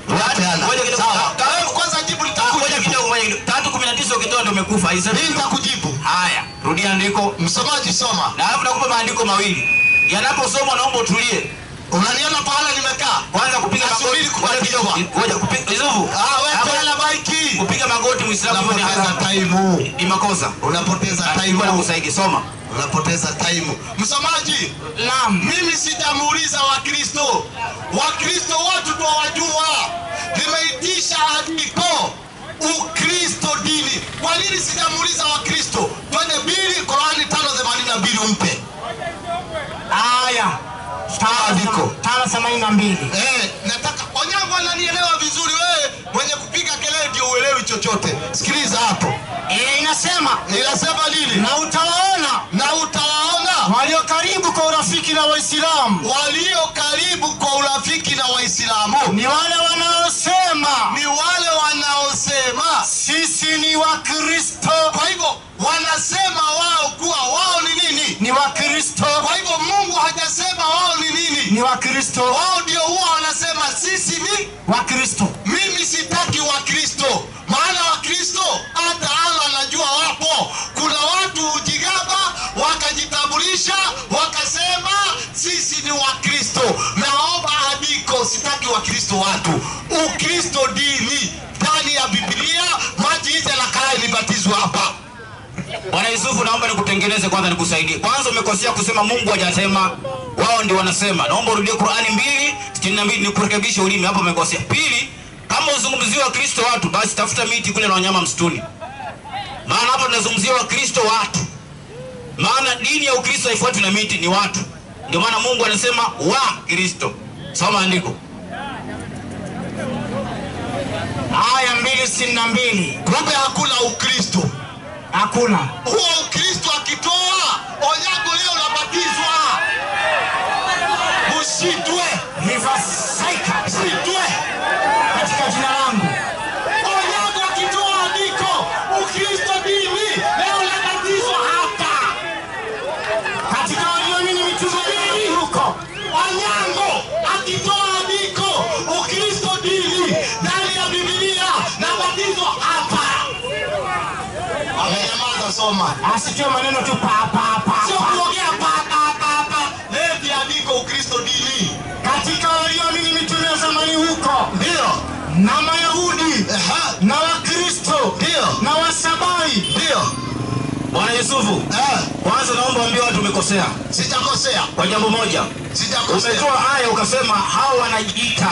Ngoja kidogo. Sawa. Kwanza jibu litakuja. Ngoja kidogo. 3:19 ukitoa ndio umekufa. Mimi nitakujibu. Haya, rudia andiko. Msomaji soma. Na alafu nakupa maandiko mawili. Yanaposomwa naomba utulie. Unaniona pahala nimekaa? Kwanza kupiga magoti. Ngoja kidogo. Ngoja kupiga. Yusufu. Wewe la maiki. Kupiga magoti Muislamu ni haramu. Ni makosa. Unapoteza time. Nakusaidie soma. Unapoteza time. Msomaji. Naam. Mimi sijamuuliza Wakristo. Wakristo watu tuwajua. Nimeitisha andiko Ukristo dini. Kwa nini sijamuuliza Wakristo? Twende Biblia Qur'ani 5:82 umpe. Aya. Andiko 5:82. Nataka Onyango ananielewa vizuri. Wewe mwenye kupiga kelele ndio uelewi chochote. Sikiliza hapo. Inasema nini? Na utawaona walio karibu kwa urafiki na Waislamu. Walio karibu kwa urafiki na Waislamu Ni wale wanaosema sisi ni Wakristo. Kwa hivyo wanasema wao kuwa wao ni nini? Ni Wakristo. Kwa hivyo Mungu hajasema wao ni nini? Ni Wakristo. Wao ndio huwa wanasema sisi ni Wakristo. Mimi sitaki Wakristo. Maana Wakristo hata Allah anajua wapo. Kuna watu hujigamba wakajitambulisha wakasema sisi ni Wakristo. Naomba andiko, sitaki Wakristo watu. Ukristo dini ndani ya Biblia, maji hizi anakaa nibatizwe hapa. Bwana Yusufu, naomba nikutengeneze kwanza, nikusaidie. Kwanza umekosea kusema Mungu hajasema, wao ndio wanasema. Naomba urudie Qur'ani 2:62 nikurekebishe ulimi hapo umekosea. Pili, kama uzungumzia Wakristo watu, basi tafuta miti kule na wanyama msituni. Maana hapo tunazungumzia Wakristo watu. Maana dini ya Ukristo haifuatwi na miti, ni watu. Ndio maana Mungu anasema wa Kristo. Soma andiko. Aya 2:62. Kumbe hakuna Ukristo. Hakuna. Huo Ukristo akitoa Onyango leo unabatizwa. Usitwe. Usitwe. Katika jina langu. Onyango akitoa andiko Ukristo dini leo unabatizwa hapa. Katika walioamini mitume mingi huko. Onyango akitoa andiko Ukristo dini ndani ya Biblia nabatizwa hapa. Amenyamaza, soma. Asitoe maneno tu pa. Sio kuongea pa. Leti andiko Ukristo dini. Katika walioamini mitume ya zamani huko. Ndio. Na Mayahudi. Na Wakristo. Ndio. Na Wasabai. Ndio. Bwana Yusufu, kwanza naomba waambie watu umekosea. Sitakosea. Kwa jambo moja. Sitakosea. Umetoa aya ukasema hao wanajiita.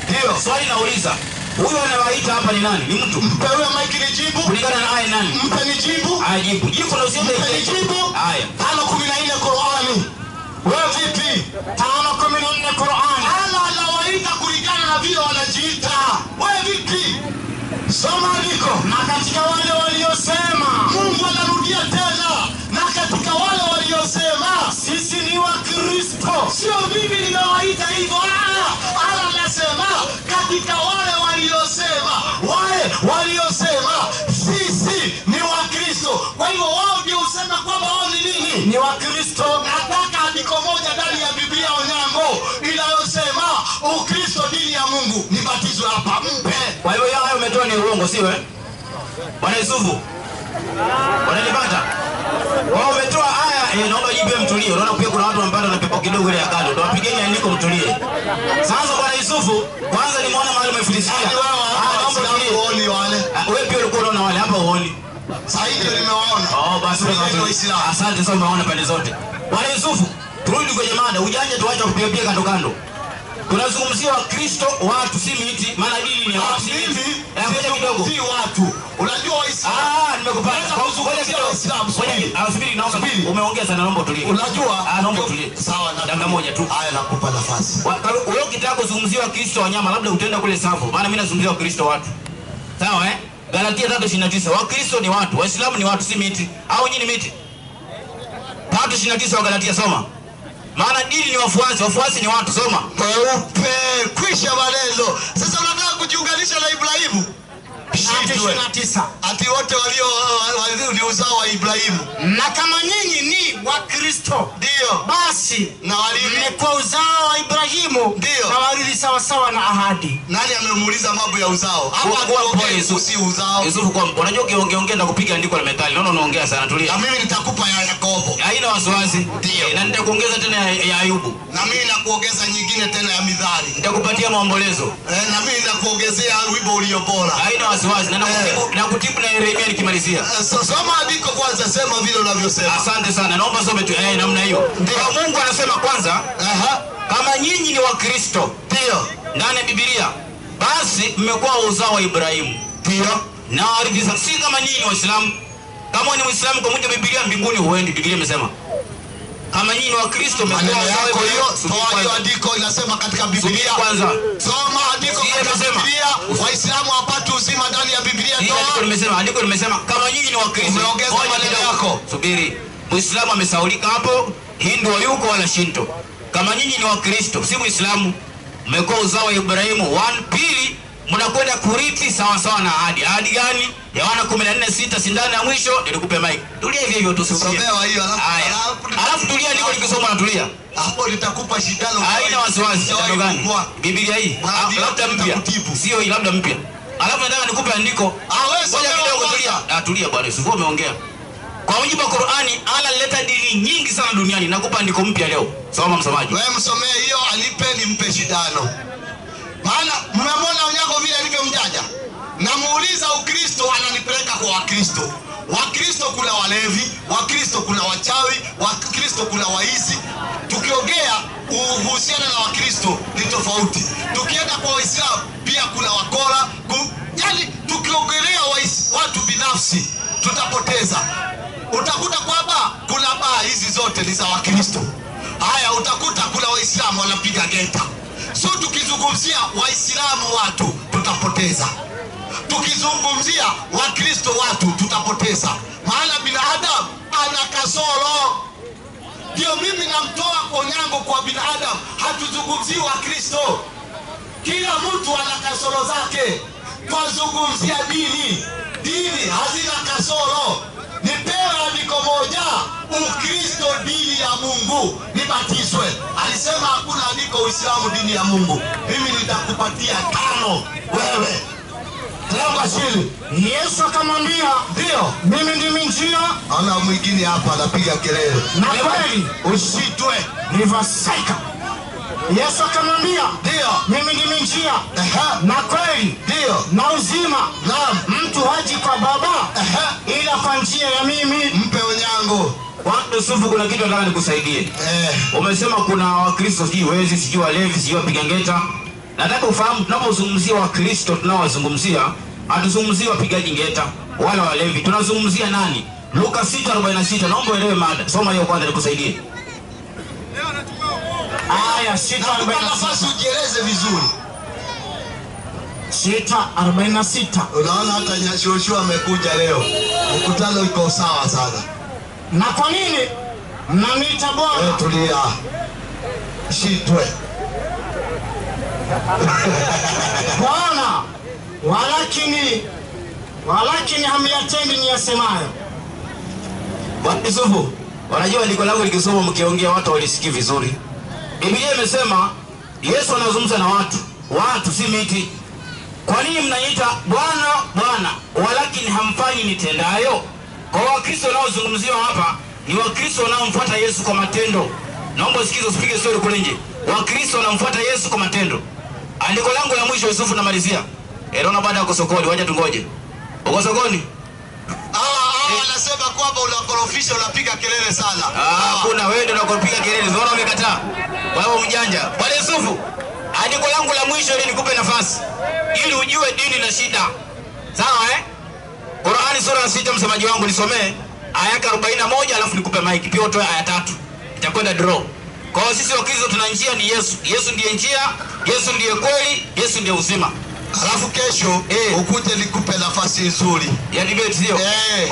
Ndio. Swali nauliza, huyo anawaita hapa ni nani? Ni mtu. Mpe huyo maiki nijibu. Kulingana na aya nani? Mpe nijibu. Ajibu. Jibu na usiende. Mpe nijibu. Aya. 5:14 Qur'ani. Wewe vipi? 5:14 Qur'ani. Allah anawaita kulingana na vile wanajiita. Wewe vipi? Soma andiko. Na katika wale waliosema Mungu anarudia tena. Na katika wale waliosema sisi ni Wakristo. sio mimi ninawaita hivyo. Allah anasema katika wale waliosema sisi ni Wakristo. Kwa hivyo wao ndio usema kwamba wao ni nini? Ni Wakristo. Nataka andiko moja ndani ya Biblia Onyango inayosema Ukristo dini ya Mungu. Nibatizwe hapa. Mpe. Kwa hiyo hayo umetoa ni uongo, sio eh? Bwana Yusufu. Wananipata? Wao umetoa haya, naomba jipe mtulie. Unaona pia kuna watu ambao wanapepo kidogo ile ya kando. Ndio wapigeni andiko mtulie. Sasa Bwana Yusufu, kwanza nimeona mahali umefundishia. Naomba uone wale. Wewe pia ulikuwa unaona wale hapa uone. Sasa hivi nimewaona. Basi asante sana, umeona pande zote. Bwana Yusufu, turudi kwenye mada. Ujanja tuache kupiga kando kando. Tunazungumzia Wakristo watu, si miti. Maana dini ni watu. Mimi ngoja kidogo. Si watu. Unajua Waislamu. Nimekupata. Kwa ngoja kidogo. Subiri, naomba. Umeongea sana, naomba utulie. Unajua? Naomba utulie. Sawa, na dakika moja tu. Haya, nakupa nafasi. Wewe ukitaka kuzungumzia Wakristo wanyama, labda utaenda kule Savo. Maana mimi nazungumzia Wakristo watu. Sawa eh? Galatia 3:29. Wakristo ni watu, Waislamu ni watu, si miti. Au nyinyi ni miti? 3:29 wa Galatia, soma. Maana dini ni wafuasi, wafuasi ni watu. Soma. Peupe, kwisha maneno. Sasa unataka kujiunganisha na Ibrahimu? 29. Ati wote walio ni uzao wa Ibrahimu. Na kama nyinyi ni wa Kristo, Ndio. basi Na warithi mmekuwa uzao wa Ibrahimu, Ndio. na warithi sawa sawa na ahadi. Nani amemuuliza mambo ya uzao? Hapa Yesu si uzao. Yusufu, kwa unajua ukiongea na kupiga andiko la Methali. Naona unaongea sana, tulia. Na mimi nitakupa ya Yakobo. Haina wasiwasi. Ndio. Na nitakuongeza tena ya Ayubu. Na mimi nakuongeza nyingine tena ya Mithali. Nitakupatia maombolezo. Na mimi nakuongezea wimbo ulio bora. Haina wasiwasi. Na kutibu na Yeremia nikimalizia. Soma andiko kwanza, sema vile unavyosema. Asante sana. Naomba some tu namna hiyo. Ndio Mungu anasema kwanza, kama nyinyi ni wa Kristo, Ndio. ndani ya Biblia, basi mmekuwa uzao wa Ibrahimu. Ndio. Na warithi. Si kama nyinyi Waislamu. Kama ni Muislamu kwa mujibu wa Biblia mbinguni huendi. Biblia imesema kama nyinyi wa Kristo mmekuwa uzao wa Ibrahimu. Toa hiyo andiko inasema katika Biblia. Kwanza Soma andiko katika Biblia. Waislamu hawapati uzima ndani ya Biblia. Andiko limesema kama nyinyi ni wa Kristo. Umeongeza maneno yako. Subiri. Muislamu amesaulika hapo, Hindu hayuko wala Shinto. Kama nyinyi ni wa Kristo, si Muislamu, mmekuwa uzao wa Ibrahimu. Pili, mnakwenda kurithi sawa sawa na ahadi. Ahadi gani? Yohana 14:6, sindano ya mwisho nilikupe mic. Tulia hivyo hivyo tusikie. Somewa hiyo Alafu tulia ndiko likisoma na tulia. Hapo nitakupa shindano. Haina wasiwasi. Ndio gani? Biblia hii. Labda mpya. Sio hii, labda mpya. Alafu nataka nikupe andiko. Ngoja kidogo, tulia. Tulia bwana, sivyo umeongea. Kwa mujibu wa Qur'ani, Allah alileta dini nyingi sana duniani. Nakupa andiko mpya leo. Soma msomaji. Wewe msomee hiyo, anipe nimpe shindano. Maana mmemwona Onyango vile alivyo mjanja. Namuuliza Ukristo ananipeleka kwa Wakristo. Wakristo kuna walevi, Wakristo kuna wachawi, Wakristo kuna waizi. Tukiongea uhusiana na Wakristo ni tofauti. Tukienda kwa Waislamu pia kuna wakora. Yaani tukiongelea watu binafsi tutapoteza. Utakuta kwamba kuna baa hizi zote ni za Wakristo. Haya, utakuta kuna Waislamu wanapiga geta. So tukizungumzia Waislamu watu tutapoteza. Tukizungumzia Wakristo watu tutapoteza. Maana binadamu ana kasoro. Ndio mimi namtoa Onyango kwa binadamu. Hatuzungumzii Wakristo. Kila mtu ana kasoro zake. Twazungumzia dini. Dini hazina kasoro. Nipewe andiko moja, Ukristo dini ya Mungu, nibatizwe. Alisema hakuna andiko Uislamu dini ya Mungu. Mimi nitakupatia 5 wewe. Lamba shili. Yesu akamwambia, Ndio. mimi ndimi njia. Ana mwingine hapa anapiga kelele. Na kweli. Usitwe. Riverside. Yesu akamwambia, Ndio. mimi ndimi njia. Na kweli. Ndio. Na uzima. Naam. Mtu haji kwa Baba ila kwa njia ya mimi. Mpe Onyango. Watu Yusufu, kuna kitu nataka nikusaidie. Umesema kuna Wakristo sijui wezi, sijui walevi, sijui wapiga ngeta. Nataka ufahamu, tunapozungumzia Wakristo tunaowazungumzia, hatuzungumzii wapigaji ngeta wala walevi. Tunazungumzia nani? Luka 6:46. Naomba uelewe mada. Soma hiyo kwanza nikusaidie. Aya 6:46. Nafasi ujieleze vizuri. 6:46. Unaona hata Nyashoshu amekuja leo. Mkutano iko sawa sana. Na kwa nini mnaniita Bwana? Tulia. Shitwe. Bwana, walakini hamyatendi niyasemayo. Bwana Yusufu, wanajua andiko langu likisoma mkiongea watu walisikia vizuri. Biblia imesema Yesu anazungumza na watu si miti. Kwa nini mnaita Bwana Bwana walakini hamfanyi nitendayo? Kwa Wakristo wanaozungumziwa hapa ni Wakristo wanaomfuata Yesu kwa matendo. Naomba usikize, usipige story kule nje. Wakristo wanamfuata Yesu kwa matendo. Andiko langu la mwisho Yusufu namalizia. Naona baada ya kusokoni, waje tungoje. Uko sokoni? Anasema kwamba unakorofisha, unapiga kelele sana. Kuna wewe ndio unakopiga kelele. Unaona umekataa. Wewe mjanja. Bwana Yusufu, andiko langu la mwisho ili nikupe nafasi ili ujue dini na shida. Sawa Qur'ani sura ya 6 msemaji wangu nisomee aya 41 alafu nikupe mic. Pia utoe aya 3. Itakwenda draw. Kwa hiyo sisi Wakristo tuna njia ni Yesu. Yesu ndiye njia, Yesu ndiye kweli, Yesu ndiye uzima. Alafu kesho ukuje nikupe nafasi nzuri. Ya debate sio?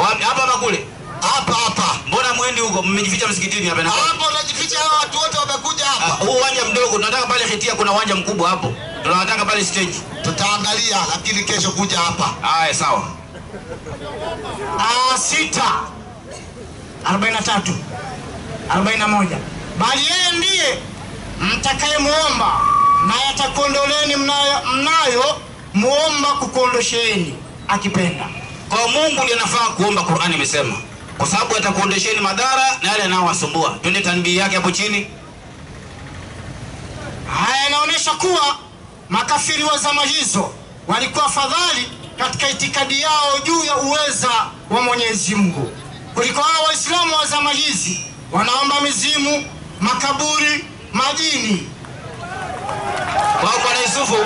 Wapi hapa ama kule? Hapa. Mbona mwendi huko? Mmejificha msikitini hapa na. Hapo unajificha, hao watu wote wamekuja. tunataka pale Hitia kuna uwanja mkubwa hapo. Tunataka pale stage. Tutaangalia lakini kesho kuja hapa. Haya sawa. 6:43 41. Bali yeye ndiye mtakayemuomba naye atakuondoleni mnayo muomba kukuondosheni akipenda. Kwa Mungu ndiye anafaa kuomba, Qur'ani imesema. Kwa sababu atakuondosheni madhara na yale yanayowasumbua. Twende tanbii yake hapo chini. Haya inaonyesha kuwa makafiri wa zama hizo walikuwa afadhali katika itikadi yao juu ya uweza wa Mwenyezi Mungu kuliko hao Waislamu wa zama hizi wanaomba mizimu, makaburi, majini. Kwa Bwana Yusufu,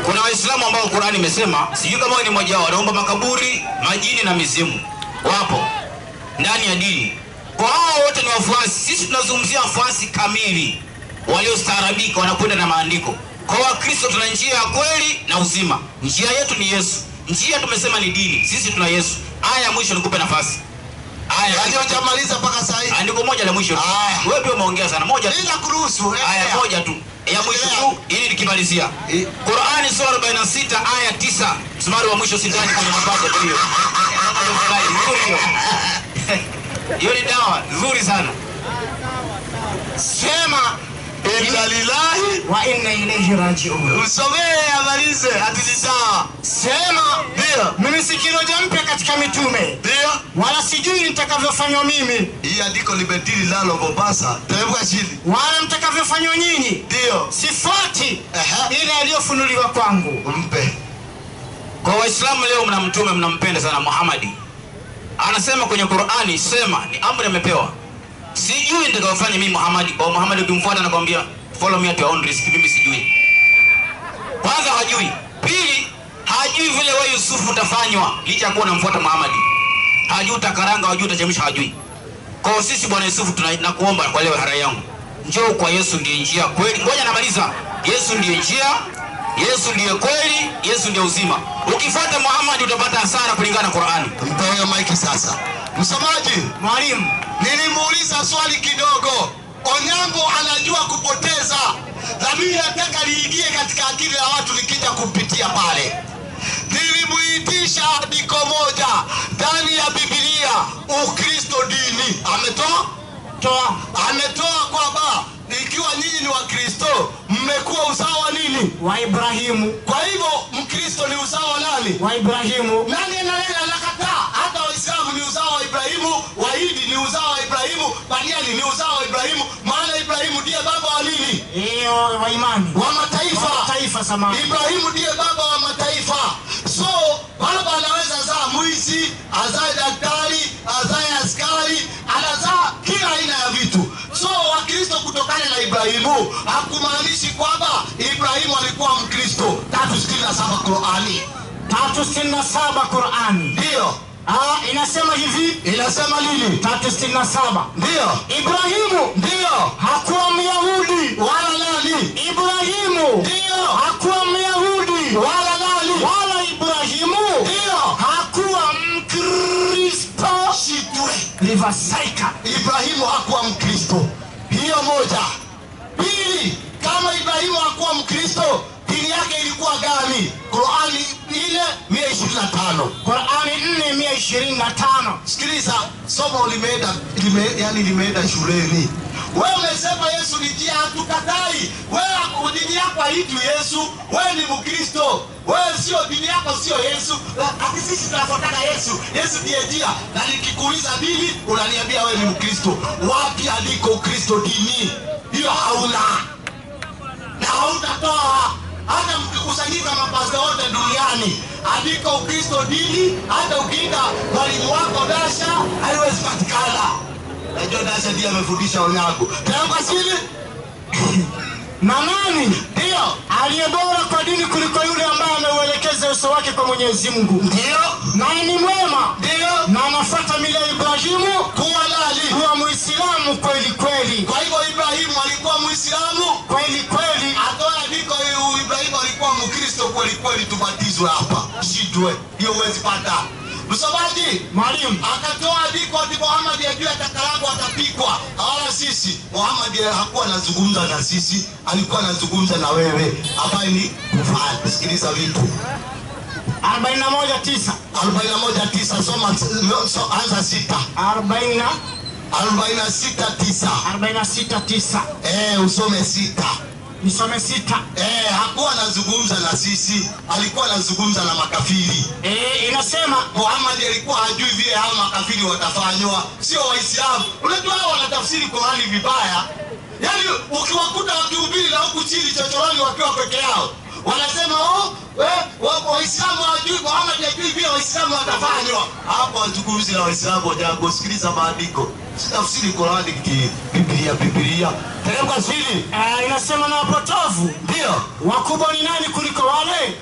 kuna Waislamu ambao Qur'ani imesema, sijui kama wewe ni mmoja wao, wanaomba makaburi, majini na mizimu. Wapo ndani ya dini. Kwa hao wote ni wafuasi. Sisi tunazungumzia wafuasi kamili waliostaarabika, wanakwenda na maandiko. Kwa Wakristo tuna njia ya kweli na uzima. Njia yetu ni Yesu. Njia tumesema ni dini. Sisi tuna Yesu. Aya ya mwisho nikupe nafasi. Aya Yaani hujamaliza mpaka sasa hivi. andiko moja la mwisho. Wewe pia umeongea sana. Moja tu. Bila kuruhusu. Aya moja tu. Ya mwisho tu ili nikimalizia. Qur'ani sura 46 aya 9. Msumari wa mwisho sitani kwenye mapato hiyo. Hiyo ni dawa nzuri sana. Sema Inna lillahi wa inna ilayhi raji'un. usomee amalize atulisawa. Sema Ndio. mimi si kiroja mpya katika mitume, Ndio. wala sijui nitakavyofanywa mimi Hii andiko limetili lalo Mombasa. Teremka chini. wala mtakavyofanywa nyinyi. Ndio. Sifuati Ehe. ile aliyofunuliwa kwangu. Mpe. Kwa Waislamu leo mna mtume mnampenda sana Muhammad. Anasema kwenye Qur'ani, sema ni amri amepewa. Sijui nitakayofanya mimi Muhammad. Kwa Muhammad ukimfuata anakuambia follow me at your own risk. Mimi sijui. Kwanza hajui. Pili hajui vile wewe Yusufu utafanywa licha kuwa unamfuata Muhammad. Hajui utakaranga, hajui utachemsha, hajui. Kwa sisi Bwana Yusufu tunakuomba kwa leo hara yangu. Njoo kwa Yesu ndiye njia kweli. Ngoja namaliza. Yesu ndiye njia, Yesu ndiye kweli, Yesu ndiye uzima. Ukifuata Muhammad utapata hasara kulingana na Qur'ani. Mpe huyo maiki sasa. Msomaji, Mwalimu, nilimuuliza swali kidogo. Onyango anajua kupoteza. Na mimi nataka liingie katika akili ya watu likija kumpitia pale. Nilimuitisha andiko moja ndani ya Biblia, Ukristo dini. Ametoa kwamba ikiwa nyinyi ni Wakristo mmekuwa usawa nini? wa Ibrahimu, Kwa hivyo Mkristo ni usawa nani? wa Ibrahimu. Nani anakataa? Hata Waislamu ni uzao wa Ibrahimu, Wahindi ni uzao wa Ibrahimu, Baniani ni uzao wa Ibrahimu, maana Ibrahimu ndiye baba wa nini? Hiyo wa imani. Wa mataifa. Wa mataifa samani. Ibrahimu ndiye baba wa mataifa. So baba anaweza zaa mwizi, azae daktari, azae askari, anazaa kila aina ya vitu. So Wakristo kutokana na Ibrahimu hakumaanishi kwamba Ibrahimu alikuwa Mkristo. 3:67 Qur'ani. 3:67 Qur'ani. Ndio. Inasema hivi. Inasema nini? 3:67. Ndio. Ibrahimu Ndio. hakuwa Myahudi Wala nani? Ibrahimu Ndio. hakuwa Myahudi Wala nani? wala Ibrahimu Ndio. hakuwa Mkristo. Shitwe. Rivasaika. Ibrahimu hakuwa Mkristo. Hiyo moja. Pili, kama Ibrahimu hakuwa Mkristo, dini yake ilikuwa gani? Qur'ani 4:125. Qur'ani 4:125. Sikiliza, somo limeenda shuleni. Wewe umesema Yesu ni njia, hatukatai. Wewe dini yako haitwi Yesu, wewe ni Mkristo. Wewe sio dini yako sio Yesu. Hata sisi tunafuata Yesu. Yesu ndiye njia. Na nikikuuliza dini, unaniambia wewe ni Mkristo. Wapi andiko Ukristo dini? Hiyo hauna. Na hautatoa. Hata mkikusanyika mapasta wote duniani, andiko Ukristo dini, hata ukienda mwalimu wako Dasha haiwezi patikana. Najua Dasha ndiye amefundisha Onyango. Tazama sisi. Na nani Ndio. aliye bora kwa dini kuliko yule ambaye ameuelekeza uso wake kwa Mwenyezi Mungu? Ndio. Naye ni mwema Ndio. na anafuata mila ya Ibrahimu Kuwa nani? kuwa Muislamu kweli kweli. Kwa hivyo Ibrahimu alikuwa Muislamu. Kweli kweli. Atoa andiko Ibrahimu alikuwa Mkristo kweli kweli, tubatizwe hapa. Shitwe. Hiyo huwezi pata. Msomaji, Mwalimu, akatoa andiko ati Muhammad ajue atakarangu atapikwa. Wala si sisi, Muhammad hakuwa anazungumza na sisi, alikuwa anazungumza na wewe ambaye ni kufanya. Sikiliza vitu 41:9. 41:9, soma anza 6. 46:9. 46:9. Usome 6. Nisome 6. Hakuwa anazungumza na sisi, alikuwa anazungumza na makafiri. Inasema Muhammad alikuwa hajui vile hao makafiri watafanywa, sio Waislamu. Unajua hao wanatafsiri Qur'ani vibaya. Yaani ukiwakuta wakihubiri na huku chini chochoroni wakiwa peke yao, wanasema Waislamu hawajui, Muhammad hajui vile Waislamu watafanywa. Hapo wazungumzi na Waislamu wajango, sikiliza maandiko. Sitafsiri Qur'ani Biblia. Teremka chini. Inasema na wapotovu ndio wakubwa ni nani kuliko wale?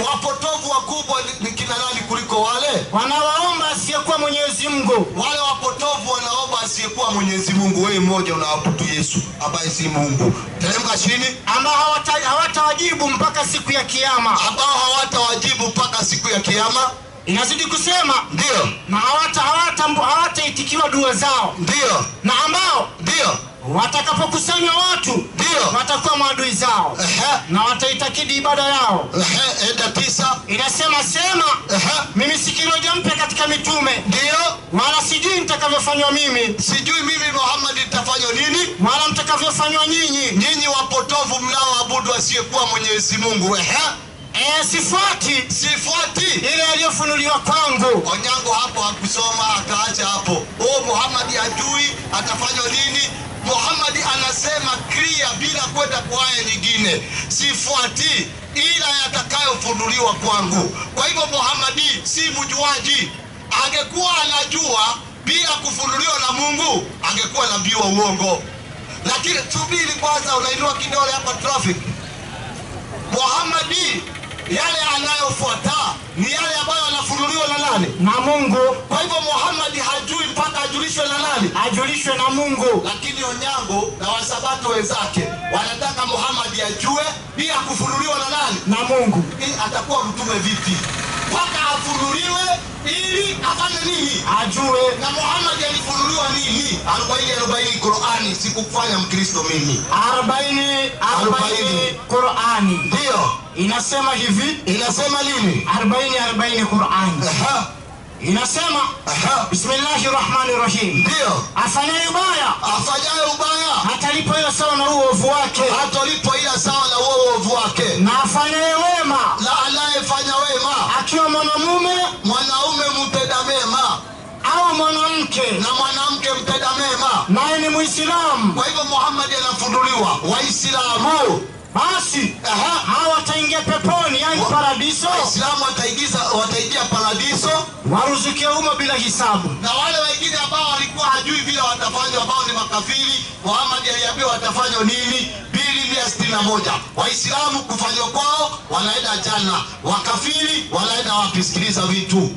Wapotovu wakubwa ni kina nani kuliko wale? Wanawaomba asiyekuwa Mwenyezi Mungu. Wale wapotovu wanaomba asiyekuwa Mwenyezi Mungu. Wewe mmoja unaabudu Yesu ambaye si Mungu. Teremka chini. Ambao hawatawajibu mpaka siku ya kiyama. Ambao hawatawajibu mpaka siku ya kiyama. Inazidi kusema ndio, na hawataitikiwa dua zao. Ndio. Na ambao ndio watakapokusanywa watu ndio watakuwa maadui zao. Na wataitakidi ibada yao. Enda 9. Inasema sema mimi si kiroja mpya katika mitume. Ndio. Wala sijui mtakavyofanywa mimi. Sijui mimi Muhammad nitafanywa nini? Wala mtakavyofanywa nyinyi. Nyinyi wapotovu mnaoabudu asiyekuwa Mwenyezi Mungu. Sifuati ile aliyofunuliwa kwangu. Onyango hapo hakusoma, akaacha hapo. Muhammad hajui atafanywa nini. Muhammad anasema clear bila kwenda kwa aya nyingine. Sifuati ila yatakayofunuliwa kwangu. Kwa hivyo Muhammad si mjuaji. Angekuwa anajua bila kufunuliwa na Mungu, angekuwa nabii wa uongo. Lakini subiri kwanza, unainua kidole hapa traffic. Muhammad yale anayofuata ni yale ambayo anafunuliwa na nani? Na Mungu. Kwa hivyo Muhammad hajui mpaka ajulishwe na nani? Ajulishwe na Mungu. Lakini Onyango na Wasabato wenzake wanataka Muhammad ajue bila kufunuliwa na nani? Na Mungu. Atakuwa mtume vipi? Mpaka afunuliwe ili afanye nini? Ajue. Na Muhammad alifunuliwa nini? 40 Qur'ani, sikufanya Mkristo mimi. 40 Qur'ani. Ndio. Inasema hivi. Inasema nini? 40 Qur'ani. Inasema Bismillahirrahmanirrahim. Ndio. Afanyaye ubaya hatalipo ila sawa na uovu wake. Na afanyaye wema, na anayefanya wema, akiwa mwanaume mtenda mema, au mwanamke, na mwanamke mtenda mema, naye ni Muislamu. Kwa hivyo Muhammad anafunuliwa Waislamu. Basi hawa wataingia peponi, yani paradiso. Waislamu wataingia paradiso, waruzukie humo bila hisabu. Na wale wengine ambao walikuwa hajui vile watafanywa, ambao ni makafiri, Muhammad aliambia watafanywa nini? 261. Waislamu kufanywa kwao wanaenda janna, wakafiri wanaenda wapi? Sikiliza vitu.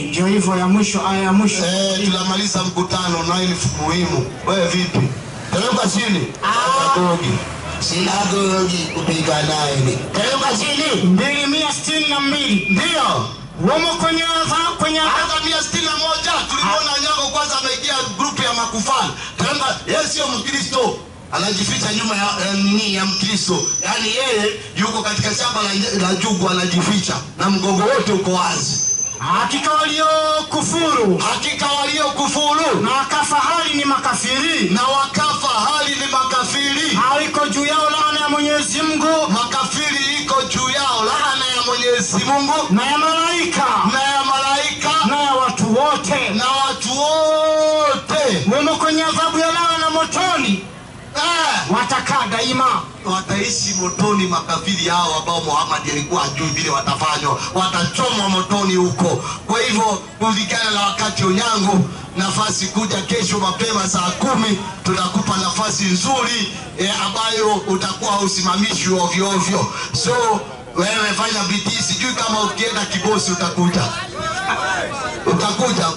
Ndio hivyo ya mwisho, aya ya mwisho. Tunamaliza mkutano na ni muhimu. Wewe vipi? Teremka chini. Sinagogi kupiga naye. Teremka chini. 262. Ndio. Wamo kwenye hata 161 tuliona Nyango kwanza ameingia grupu ya makufani. Teremka, yeye sio Mkristo. Anajificha nyuma ya Mkristo. Yaani yeye yuko katika shamba la jugu anajificha na mgongo wote uko wazi. Hakika waliokufuru na wakafa hali ni makafiri, iko juu yao laana ya Mwenyezi Mungu. Makafiri iko juu yao laana ya Mwenyezi Mungu, na ya malaika, na ya watu wote, wamo kwenye adhabu ya laana motoni. Watakaa daima, wataishi motoni makafiri hao ambao Muhammad alikuwa hajui vile watafanywa, watachomwa motoni huko. Kwa hivyo kulingana na wakati Onyango, nafasi kuja kesho mapema saa 10 tunakupa nafasi nzuri ambayo utakuwa usimamishi ovyo ovyo. So wewe fanya bidii, sijui kama ukienda kibosi utakuja,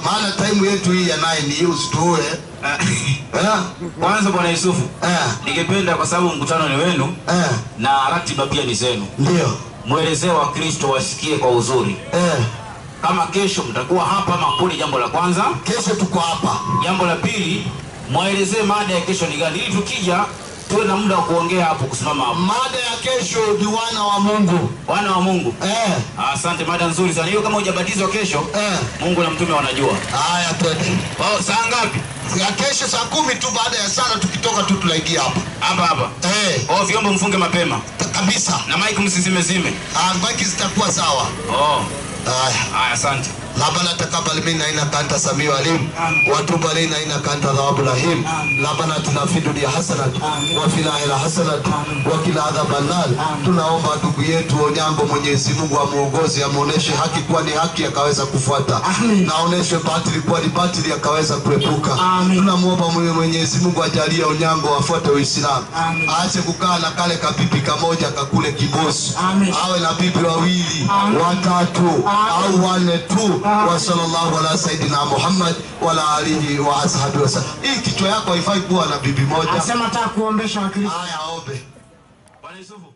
maana time yetu hii ya 9 usitoe. Kwanza Bwana Yusufu, ningependa kwa sababu mkutano ni wenu na ratiba pia ni zenu, ndio muelezee Wakristo wasikie kwa uzuri. Kama kesho mtakuwa hapa makuli, jambo la kwanza. Kesho tuko hapa. Jambo la pili, Mwaelezee mada ya kesho ni gani ili tukija tuwe na muda wa kuongea hapo, kusimama hapo. Mada ya kesho ni wana wa Mungu. Wana wa Mungu. Asante, mada nzuri sana. Hiyo kama hujabatizwa kesho, Mungu na mtume wanajua. Haya twende. Saa ngapi? Ya kesho saa 10 tu baada ya sala tukitoka tu tunaingia hapa. Hapa. Vyombo mfunge mapema. Kabisa. Na mic msizime. Mic zitakuwa sawa. Haya, asante. Labana takabali minna innaka anta samiu alim wa tub alaina innaka anta tawwabur rahim. Labana atina fid dunya hasanatan wa fil akhirati hasanatan wa qina adhaban nar. Tunaomba ndugu yetu Onyango, Mwenyezi Mungu amuongoze, amuoneshe haki kuwa ni haki akaweza kufuata, na aoneshe batili kuwa ni batili akaweza kuepuka. Tunamuomba Mwenyezi Mungu ajalie Onyango afuate Uislamu, aache kukaa na kale kapipi kamoja kakule kibosi, awe na bibi wawili, watatu au wanne tu. Wa sallallahu ala sayidina Muhammad wa ala alihi wa ashabihi wasallam. Hii kichwa yako haifai kuwa na bibi moja. Anasema nataka kuombesha Wakristo. Haya, ombe. Bwana Yusufu.